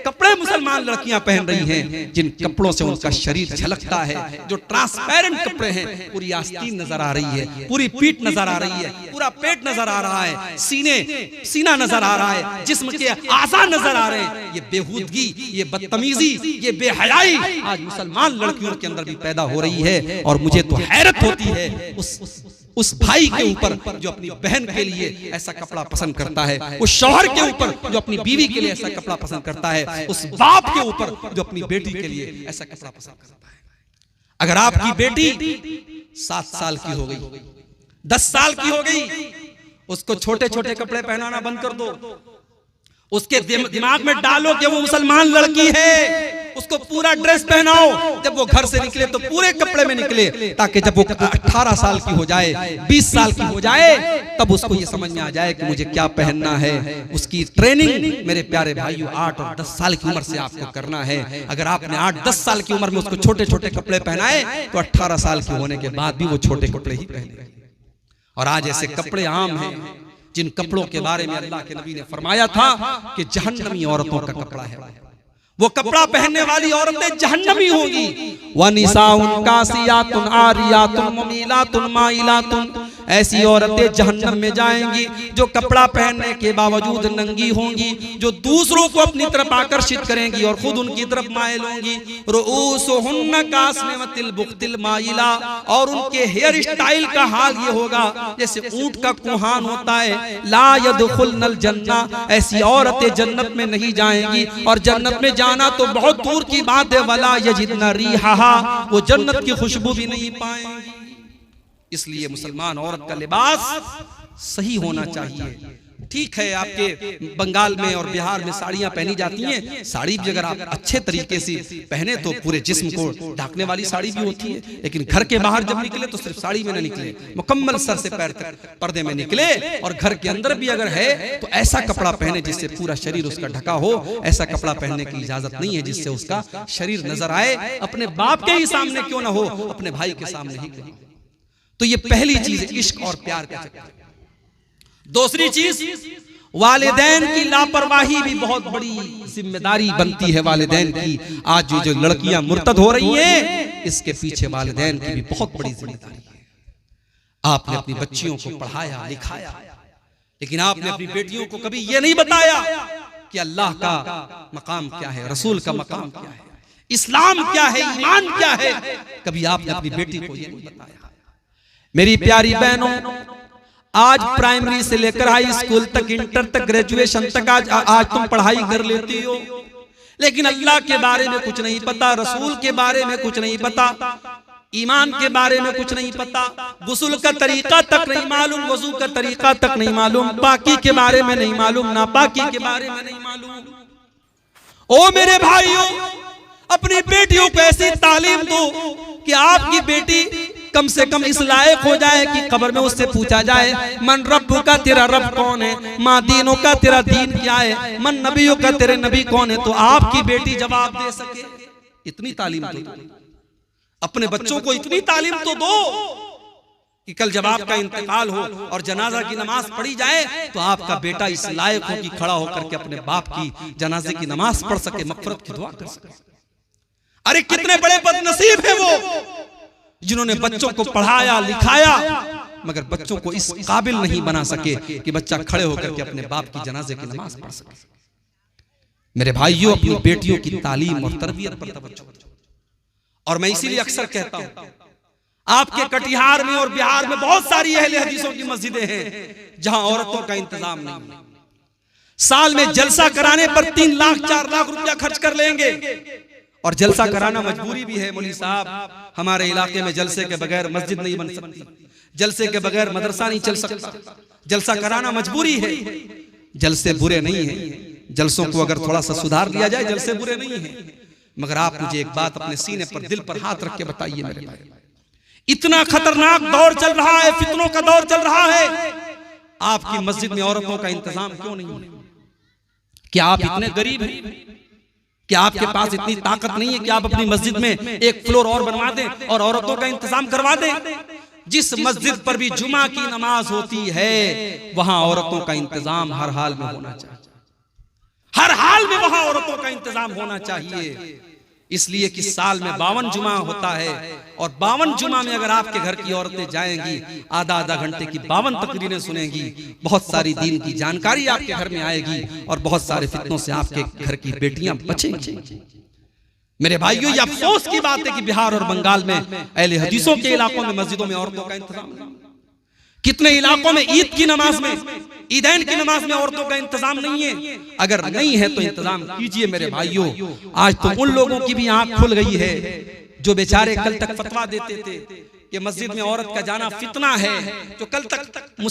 कपड़े मुसलमान लड़कियां पहन रही हैं जिन कपड़ों से उनका शरीर झलकता है, जो ट्रांसपेरेंट कपड़े हैं, पूरी आस्तीन नजर आ रही है, पूरी पीठ नजर आ रही है, पूरा पेट नजर आ रहा है, सीना नजर आ रहा है, जिस्म के आज़ा नजर आ रहे हैं। ये बेहूदगी, ये बदतमीजी, ये बेहयाई आज मुसलमान लड़कियों के अंदर भी पैदा हो रही है। और मुझे तो हैरत होती है उस भाई के ऊपर जो अपनी बहन के लिए ऐसा कपड़ा पसंद करता है, उस शौहर के ऊपर जो अपनी बीवी के लिए ऐसा कपड़ा पसंद करता है, उस बाप के ऊपर जो अपनी बेटी के लिए ऐसा कपड़ा पसंद करता है। अगर आपकी बेटी 7 साल की हो गई, 10 साल की हो गई, उसको छोटे छोटे कपड़े पहनाना बंद कर दो, उसके दिमाग में डालो कि वो मुसलमान लड़की है, उसको पूरा ड्रेस पहनाओ, जब वो घर से निकले तो पूरे कपड़े में निकले, ताकि जब वो 18 साल की हो जाए, 20 साल की हो जाए, तब उसको ये समझ में आ जाए कि मुझे क्या पहनना है। उसकी ट्रेनिंग मेरे प्यारे भाइयों 8 और 10 साल की उम्र से आपको करना है। अगर आपने 8-10 साल की उम्र में उसको छोटे छोटे कपड़े पहनाए तो 18 साल की होने के बाद भी वो छोटे कपड़े ही पहने। और आज ऐसे कपड़े आम हैं जिन कपड़ों के बारे में अल्लाह के नबी ने फरमाया था कि जहन्नमी औरतों का कपड़ा है, वो कपड़ा पहनने वाली औरतें जहन्नमी होंगी। वनिसाउन कासियातुन आरियातुन मुमीलातुन माइलातुन, ऐसी औरतें जहन्नम में जाएंगी जो कपड़ा पहनने के बावजूद नंगी होंगी, जो दूसरों को अपनी तरफ आकर्षित करेंगी और खुद उनकी तरफ माइल होंगी। रुऊसुहुन्ना कास्निमतिल बुख्तिल माइला, और उनके हेयर स्टाइल का हाल ये होगा जैसे ऊंट का कुहान होता है। ला यदखुलनल जन्ना, ऐसी औरतें जन्नत में नहीं जाएंगी, और जन्नत में जाना तो बहुत दूर की बात है। वला यजिदना रिहा, वो जन्नत की खुशबू भी नहीं पाएंगी। इसलिए मुसलमान औरत का लिबास सही होना चाहिए। ठीक है, आपके बंगाल में और बिहार में साड़ियां पहनी जाती हैं, साड़ी भी अगर आप अच्छे तरीके से पहने तो पूरे जिस्म को ढकने वाली साड़ी भी होती है, लेकिन घर के बाहर जब निकले तो सिर्फ साड़ी में न निकले, मुकम्मल सर से पैर तक पर्दे में निकले। और घर के अंदर भी अगर है तो ऐसा कपड़ा पहने जिससे पूरा शरीर उसका ढका हो। ऐसा कपड़ा पहनने की इजाजत नहीं है जिससे उसका शरीर नजर आए, अपने बाप के ही सामने क्यों ना हो, अपने भाई के सामने ही क्यों। तो ये पहली चीज है, इश्क और प्यार का चक्कर। दूसरी चीज, वालिदैन की लापरवाही भी बहुत बड़ी जिम्मेदारी बनती है वालिदैन की। आज जो लड़कियां मुर्तद हो रही हैं, इसके पीछे वालिदैन की भी बहुत बड़ी जिम्मेदारी है। आपने अपनी बच्चियों को पढ़ाया लिखाया, लेकिन आपने अपनी बेटियों को कभी यह नहीं बताया कि अल्लाह का मकाम क्या है, रसूल का मकाम क्या है, इस्लाम क्या है, ईमान क्या है। कभी आपने अपनी बेटी को यह नहीं बताया। मेरी प्यारी बहनों, आज प्राइमरी से लेकर हाई स्कूल तक, इंटर तक, ग्रेजुएशन तक आज तुम पढ़ाई कर लेती हो, लेकिन अल्लाह के बारे में कुछ नहीं पता, रसूल के बारे में कुछ नहीं पता, ईमान के बारे में कुछ नहीं पता, गुस्ल का तरीका तक नहीं मालूम, वजू का तरीका तक नहीं मालूम, पाकी के बारे में नहीं मालूम, नापाकी के बारे में नहीं मालूम। ओ मेरे भाइयों, अपनी बेटियों को ऐसी तालीम दो कि आपकी बेटी कम से कम इस लायक हो जाए कि कब्र में उससे पूछा जाए, मन रब्बु का, तेरा रब कौन है, माँ दीनों का, तेरा दीन क्या है, मन नबियों का, तेरे नबी कौन है। तो आपकी बेटी जवाब दे सके। इतनी तालीम तो दो, अपने बच्चों को इतनी तालीम तो दो कि कल जब आपका इंतकाल हो और जनाजा की नमाज पढ़ी जाए तो आपका बेटा इस लायक हो कि खड़ा होकर के अपने बाप की जनाजे की नमाज पढ़ सके, मग़फ़िरत की दुआ कर सके। अरे कितने बड़े बदनसीब है वो जिन्होंने बच्चों को पढ़ाया लिखाया, मगर बच्चों को इस काबिल नहीं बना सके कि बच्चा खड़े होकर के अपने बाप की जनाजे की नमाज पढ़ सके। मेरे भाइयों, अपनी बेटियों की तालीम और तरबियत पर तवज्जो। और मैं इसीलिए अक्सर कहता हूं, आपके कटिहार में और बिहार में बहुत सारी अहले हदीसों की मस्जिदें हैं जहां औरतों का इंतजाम नहीं। साल में जलसा कराने पर 3 लाख 4 लाख रुपया खर्च कर लेंगे, और जलसा कराना मजबूरी भी है। मौलवी साहब, हमारे इलाके में जलसे के बगैर मस्जिद नहीं बन सकती, जलसे के बगैर मदरसा नहीं चल सकता, जलसा कराना मजबूरी है। जलसे बुरे नहीं है, जलसों को अगर थोड़ा सा सुधार लिया जाए जलसे बुरे नहीं है। मगर आप मुझे एक बात अपने सीने पर, दिल पर हाथ रख के बताइए मेरे भाई, इतना खतरनाक दौर चल रहा है, फितनों का दौर चल रहा है, आपकी मस्जिद में औरतों का इंतजाम क्यों नहीं है? क्या आप इतने गरीब हैं? क्या आपके पास इतनी ताकत नहीं है कि आप अपनी मस्जिद में एक फ्लोर और बनवा दें और औरतों का इंतजाम करवा दें? जिस मस्जिद पर भी जुमा की नमाज होती है वहां औरतों का इंतजाम हर हाल में होना चाहिए, हर हाल में वहां औरतों का इंतजाम होना चाहिए। इसलिए कि साल में 52 जुमा होता है और 52 जुमा में अगर आपके घर की औरतें जाएंगी, आधा आधा घंटे की 52 तकरीरें सुनेंगी, बहुत सारी दीन की जानकारी आपके घर में आएगी और बहुत सारे फितनों से आपके घर की बेटियां बचेंगी। मेरे भाइयों, ये अफसोस की बात है कि बिहार और बंगाल में अहले हदीसों के इलाकों में मस्जिदों में औरतों का इंतजाम नहीं। कितने इलाकों में ईद की नमाज में, ईदैन की नमाज में औरतों का इंतजाम नहीं है। अगर नहीं है तो इंतजाम कीजिए मेरे भाइयों। आज तो उन लोगों की भी आंख खुल गई है जो बेचारे कल तक फतवा देते थे कि मस्जिद में औरत का जाना फितना है, जो कल तक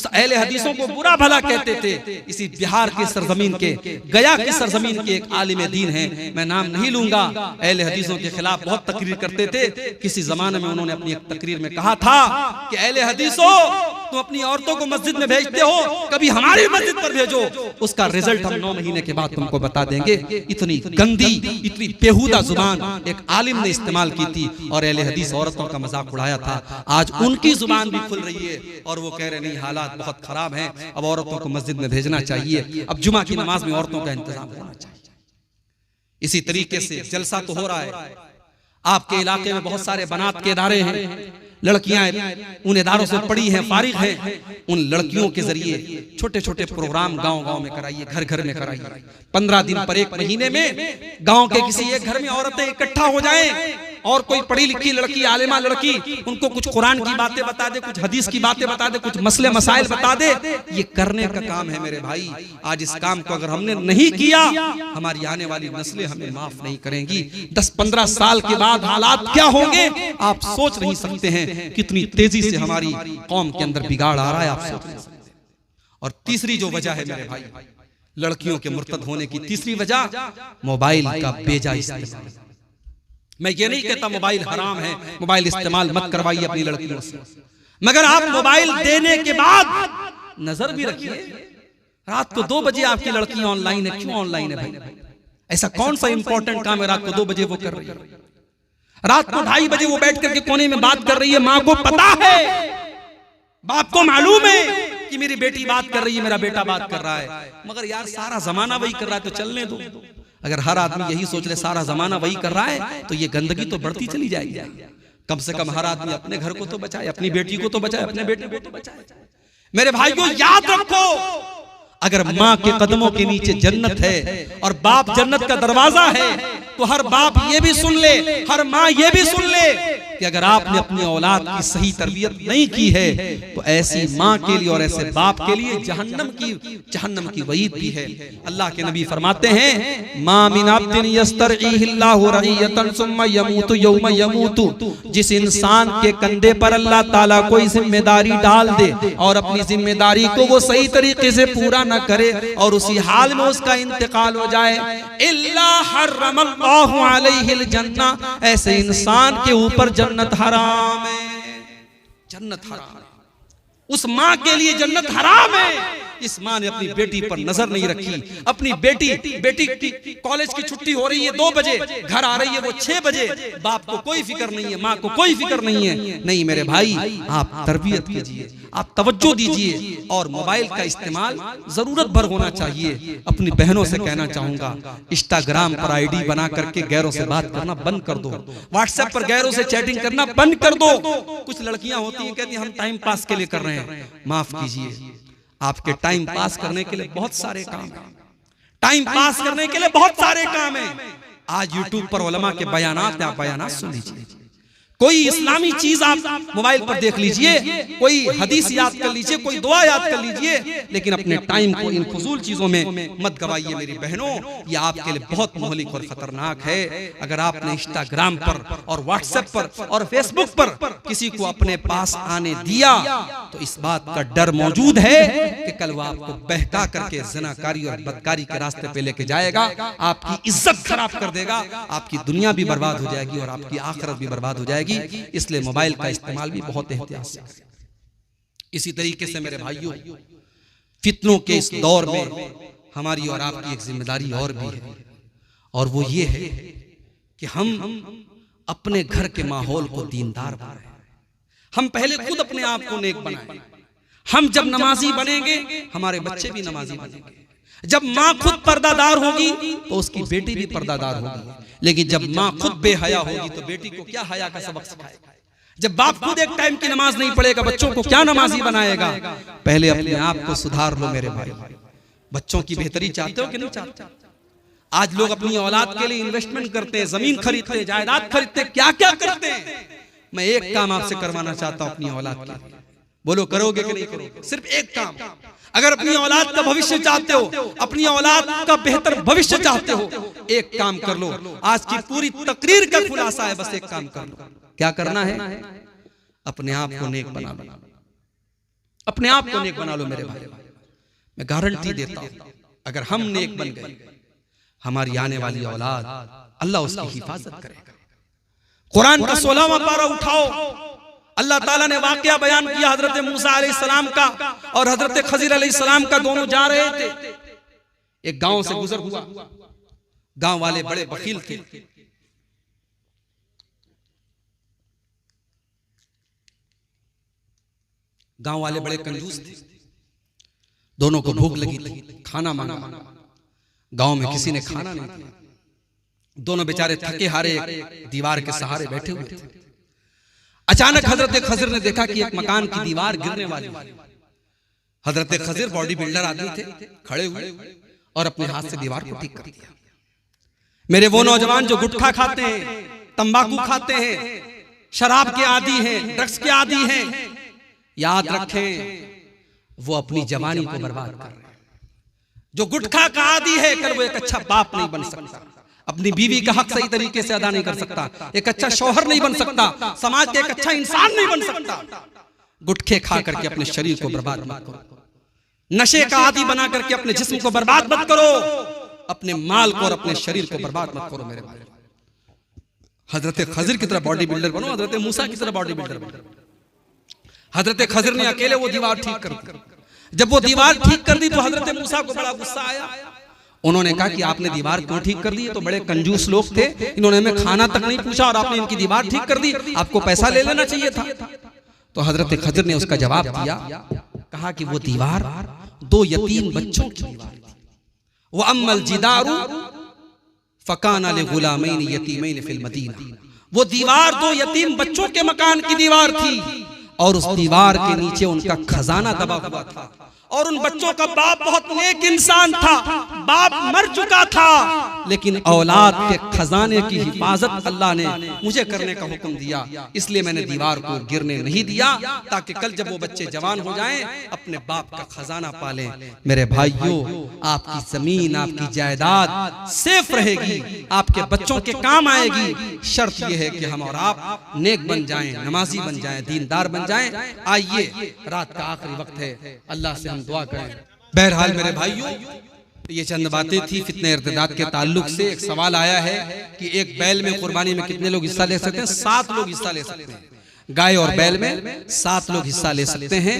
अहले हदीसों को बुरा भला कहते थे। इसी बिहार की सरजमीन के, गया की सरजमीन के एक आलिम दीन है, मैं नाम नहीं लूंगा, अहले हदीसों के खिलाफ बहुत तकरीर करते थे। किसी जमाने में उन्होंने अपनी एक तकरीर में कहा था कि अहले हदीसों, तुम अपनी औरतों को मस्जिद में भेजते हो, कभी हमारी मस्जिद पर भेजो, उसका रिजल्ट हम 9 महीने के बाद तुमको बता देंगे। इतनी गंदी, इतनी बेहुदा जुबान एक आलिम ने इस्तेमाल की थी और अहले हदीस औरतों का मजाक उड़ाया था। आज उनकी जुबान भी खुल रही है और वो कह रहे नहीं, हालात बहुत खराब हैं, अब औरतों को मस्जिद में भेजना चाहिए, अब जुमा की नमाज में औरतों का इंतजाम होना चाहिए। इसी तरीके से जलसा तो हो रहा है। आपके इलाके में बहुत सारे बनात के इदारे हैं, लड़कियां उन इदारों से पढ़ी हैं, फारिग हैं। उन लड़कियों के जरिए छोटे छोटे प्रोग्राम गांव-गांव में कराइए, घर घर में कराइए। 15 दिन पर एक महीने में गांव के किसी एक घर में औरतें इकट्ठा हो जाएं और कोई पढ़ी लिखी लड़की, आलिमा लड़की, उनको कुछ कुरान की बातें बता दे, कुछ हदीस की बातें बता दे, कुछ मसले मसाइल बता दे। ये करने का काम है मेरे भाई। आज इस काम को अगर हमने नहीं किया, हमारी आने वाली नस्लें हमें माफ नहीं करेंगी। 10-15 साल के बाद हालात क्या होंगे आप सोच नहीं सकते हैं। कितनी तेजी से हमारी कौम के अंदर बिगाड़ आ रहा है, आप सोच नहीं सकते। और तीसरी जो वजह है मेरे भाई, लड़कियों के मुर्तद होने की तीसरी वजह, मोबाइल का बेजा इस्तेमाल। मैं ये नहीं कहता मोबाइल हराम है, मोबाइल इस्तेमाल मत करवाइए अपनी लड़कियों से, मगर आप मोबाइल देने के बाद नजर भी रखिए। रात को 2 बजे आपकी लड़की ऑनलाइन है, क्यों ऑनलाइन है भाई? ऐसा कौन सा इंपॉर्टेंट काम है रात को 2 बजे वो कर रही है? रात को 2:30 बजे वो बैठ करके कोने में बात कर रही है। माँ को पता है, बाप को मालूम है कि मेरी बेटी बात कर रही है, मेरा बेटा बात कर रहा है, मगर यार सारा जमाना वही कर रहा है तो चलने दो। अगर हर आदमी यही सोच ले सारा जमाना वही कर रहा है तो ये गंदगी तो बढ़ती चली जाएगी। कम से कम हर आदमी अपने घर को तो बचाए, अपनी बेटी को तो बचाए, अपने बेटे को तो बचाए। मेरे भाइयों याद रखो, अगर माँ के कदमों के नीचे जन्नत है और बाप जन्नत का दरवाजा है, तो हर बाप ये भी सुन ले, हर माँ ये भी सुन ले कि अगर आपने अपनी औलाद की सही तरबियत नहीं की है तो ऐसी माँ के लिए और ऐसे बाप के लिए जहन्नम की वईद भी है। अल्लाह के नबी फरमाते हैं, मा मिन अब्दिन यस्तरईहिल्लाहु रईयतन सुम्मा यमूतु यौमा यमूतु, जिस इंसान के कंधे पर अल्लाह ताला कोई जिम्मेदारी डाल दे और अपनी जिम्मेदारी को वो सही तरीके से पूरा न करे और उसी हाल में उसका इंतकाल हो जाए, इल्ला हर्रमल्लाहु अलैहिल जन्ना, ऐसे इंसान के ऊपर जन्नत हराम है। जन्नत हराम है, उस माँ के लिए जन्नत हराम है। इस माँ ने अपनी बेटी पर नजर नहीं रखी। अपनी बेटी की कॉलेज की छुट्टी हो रही है 2 बजे, घर आ रही है वो 6 बजे, बाप को कोई फिक्र नहीं है, माँ को कोई फिक्र नहीं है। नहीं मेरे भाई, आप तरबियत कीजिए, आप तवज्जो दीजिए और मोबाइल का इस्तेमाल जरूरत भर होना चाहिए। अपनी बहनों से कहना चाहूंगा, इंस्टाग्राम पर आईडी बना करके गैरों से बात करना बंद कर दो, व्हाट्सएप पर गैरों से चैटिंग करना बंद कर दो। कुछ लड़कियां होती हैं कहती हैं हम टाइम पास के लिए कर रहे हैं। माफ कीजिए, आपके टाइम पास करने के लिए बहुत सारे काम हैं। टाइम पास करने के लिए बहुत सारे काम हैं। आज यूट्यूब पर उलमा के बयानात, आप बयानात सुन लीजिए, कोई इस्लामी चीज आप मोबाइल पर देख लीजिए, कोई हदीस याद कर लीजिए, कोई दुआ याद कर लीजिए, लेकिन अपने टाइम को इन फजूल चीजों में मत गवाइए मेरी बहनों। ये आपके लिए बहुत मोहलिक और खतरनाक है। अगर आपने इंस्टाग्राम पर और व्हाट्सएप पर और फेसबुक पर किसी को अपने पास आने दिया तो इस बात का डर मौजूद है कि कल वो आपको बहका करके ज़िनाकारी और बदकारी के रास्ते पे लेके जाएगा, आपकी इज्जत खराब कर देगा, आपकी दुनिया भी बर्बाद हो जाएगी और आपकी आखिरत भी बर्बाद हो जाएगी। इसलिए मोबाइल का इस्तेमाल भी बहुत एहतियात से करें। इसी तरीके से मेरे भाइयों, फितनों के इस दौर में हमारी और आपकी एक जिम्मेदारी और भी है, और वो ये है कि हम अपने घर के माहौल को दीनदार बनाएं। हम पहले खुद अपने आप को नेक बनाएं। हम जब नमाजी बनेंगे हमारे बच्चे भी नमाजी बनेंगे। जब माँ खुद पर्दादार होगी तो उसकी बेटी भी पर्दादार होगी। लेकिन जब माँ खुद बेहया होगी तो बेटी को क्या हया का सबक सिखाएगा। जब बाप खुद एक टाइम की नमाज नहीं पढ़ेगा बच्चों को क्या नमाजी बनाएगा। पहले अपने आप को सुधार लो मेरे भाई। बच्चों की बेहतरी चाहते हो कि नहीं चाहते। आज लोग अपनी औलाद के लिए इन्वेस्टमेंट करते हैं, जमीन खरीदते हैं, जायदाद खरीदते हैं, क्या क्या करते हैं। मैं एक काम आपसे करवाना चाहता हूं अपनी औलाद के लिए। बोलो करोगे कि नहीं करोगे। सिर्फ एक काम। अगर अपनी औलाद का भविष्य चाहते हो, अपनी औलाद का बेहतर भविष्य चाहते हो, एक काम कर लो। आज की पूरी तकरीर का खुलासा है, बस एक काम कर लो। क्या करना है। अपने आप को नेक बना लो। अपने आप को नेक बना लो मेरे भाई। मैं गारंटी देता हूं अगर हम नेक बन गए हमारी आने वाली औलाद अल्लाह उसकी हिफाजत करेगा। कुरान का 16वां पारा उठाओ। अल्लाह ताला ने वाकया बयान किया हजरत मूसा अलैहिस्सलाम का और हजरत खजीर अलैहिस्सलाम का। दोनों जा रहे थे, एक गांव से गुजर हुआ। गांव वाले बड़े बखील थे। गांव वाले बड़े कंजूस थे। दोनों को भूख लगी थी, खाना मांगा। गांव में किसी ने खाना नहीं दिया। दोनों बेचारे थके हारे दीवार के सहारे बैठे हुए थे। अचानक हजरत खजिर ने देखा कि एक मकान की दीवार गिरने वाली है। हजरत खजिर बॉडी बिल्डर आदमी थे, खड़े हुए और अपने हाथ से दीवार को ठीक कर दिया। मेरे वो नौजवान जो गुटखा खाते हैं, तंबाकू खाते हैं, शराब के आदी हैं, ड्रग्स के आदी हैं, याद रखें वो अपनी जवानी को बर्बाद कर रहे हैं। जो गुटखा का आदी है कल वो एक अच्छा बाप नहीं बन सकता, अपनी बीवी का हक सही तरीके से अदा नहीं कर सकता, एक अच्छा शौहर नहीं बन सकता, समाज के एक अच्छा इंसान नहीं बन सकता। गुटखे खा करके अपने शरीर को बर्बाद मत करो। नशे का आदी बना करके अपने जिस्म को बर्बाद मत करो। अपने माल को और अपने शरीर को बर्बाद मत करो मेरे भाई। हजरत खजिर की तरह बॉडी बिल्डर बनो, हजरत मूसा की तरह बॉडी बिल्डर बनो। हजरत खजिर ने अकेले वो दीवार ठीक कर दी। जब वो दीवार ठीक कर दी तो हजरत मूसा को बड़ा गुस्सा आया। उन्होंने कहा कि आपने दीवार क्यों ठीक कर दी। ये तो बड़े कंजूस लोग थे, इन्होंने हमें खाना तक नहीं पूछा और आपने इनकी दीवार ठीक कर दी, आपको पैसा ले लेना चाहिए था। तो हजरत खजिर ने उसका जवाब दिया, कहा कि वो दीवार 2 यतीम बच्चों की दीवार थी। वो अम्मल जिदारु फकाना लिगुलामैन यतीमैन फिल मदीना। वो दीवार 2 यतीम बच्चों के मकान की दीवार थी और उस दीवार के नीचे उनका खजाना दबा हुआ था। और उन बच्चों का बाप बहुत नेक इंसान था, बाप मर चुका था, लेकिन औलाद के खजाने की हिफाजत अल्लाह ने मुझे करने का हुक्म दिया, इसलिए मैंने दीवार को गिरने नहीं दिया, ताकि कल जब वो बच्चे जवान हो जाएं अपने बाप का खजाना पालें। मेरे भाइयों, आपकी जमीन, आपकी जायदाद सेफ रहेगी, आपके बच्चों के काम आएगी। शर्त यह है कि हम और आप नेक बन जाएं, नमाजी बन जाएं, दीनदार बन जाएं। आइए, रात का आखिरी वक्त है, अल्लाह से दुआ करें। बहरहाल मेरे भाइयों, ये चंद बातें थी फितने इर्तिदाद के ताल्लुक से। एक सवाल आया है कि एक बैल में कुर्बानी में कितने लोग हिस्सा ले सकते हैं। 7 लोग हिस्सा ले सकते हैं। गाय और बैल में 7 लोग हिस्सा ले सकते हैं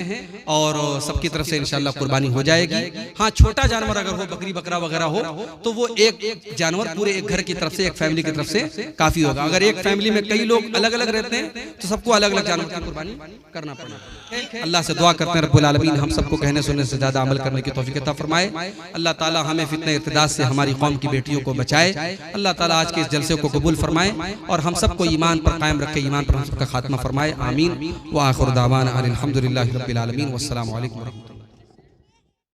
और सबकी तरफ से इंशाल्लाह कुर्बानी हो जाएगी। हाँ, छोटा जानवर अगर हो, बकरी बकरा वगैरह हो, तो वो एक जानवर पूरे एक घर की तरफ से, एक फैमिली की तरफ से काफी होगा। अगर एक फैमिली में कई लोग अलग अलग रहते हैं तो सबको अलग अलग जानवर की कुर्बानी करना पड़ेगा। अल्लाह से दुआ करते हैं रब्बुल आलमीन हम सबको कहने सुनने से ज्यादा अमल करने की तौफीक अता फरमाए। अल्लाह ताला हमें फितने इर्तिदाद से हमारी कौम की बेटियों को बचाए। अल्लाह ताला आज के इस जलसे को कबूल फरमाए और हम सबको ईमान पर कायम रखे, ईमान पर हम सबका खात्मा फरमाए। आमीन। व आखिर दावाना अनिल हम्दुलिल्लाहि रब्बिल आलमीन। वस्सलामु अलैकुम।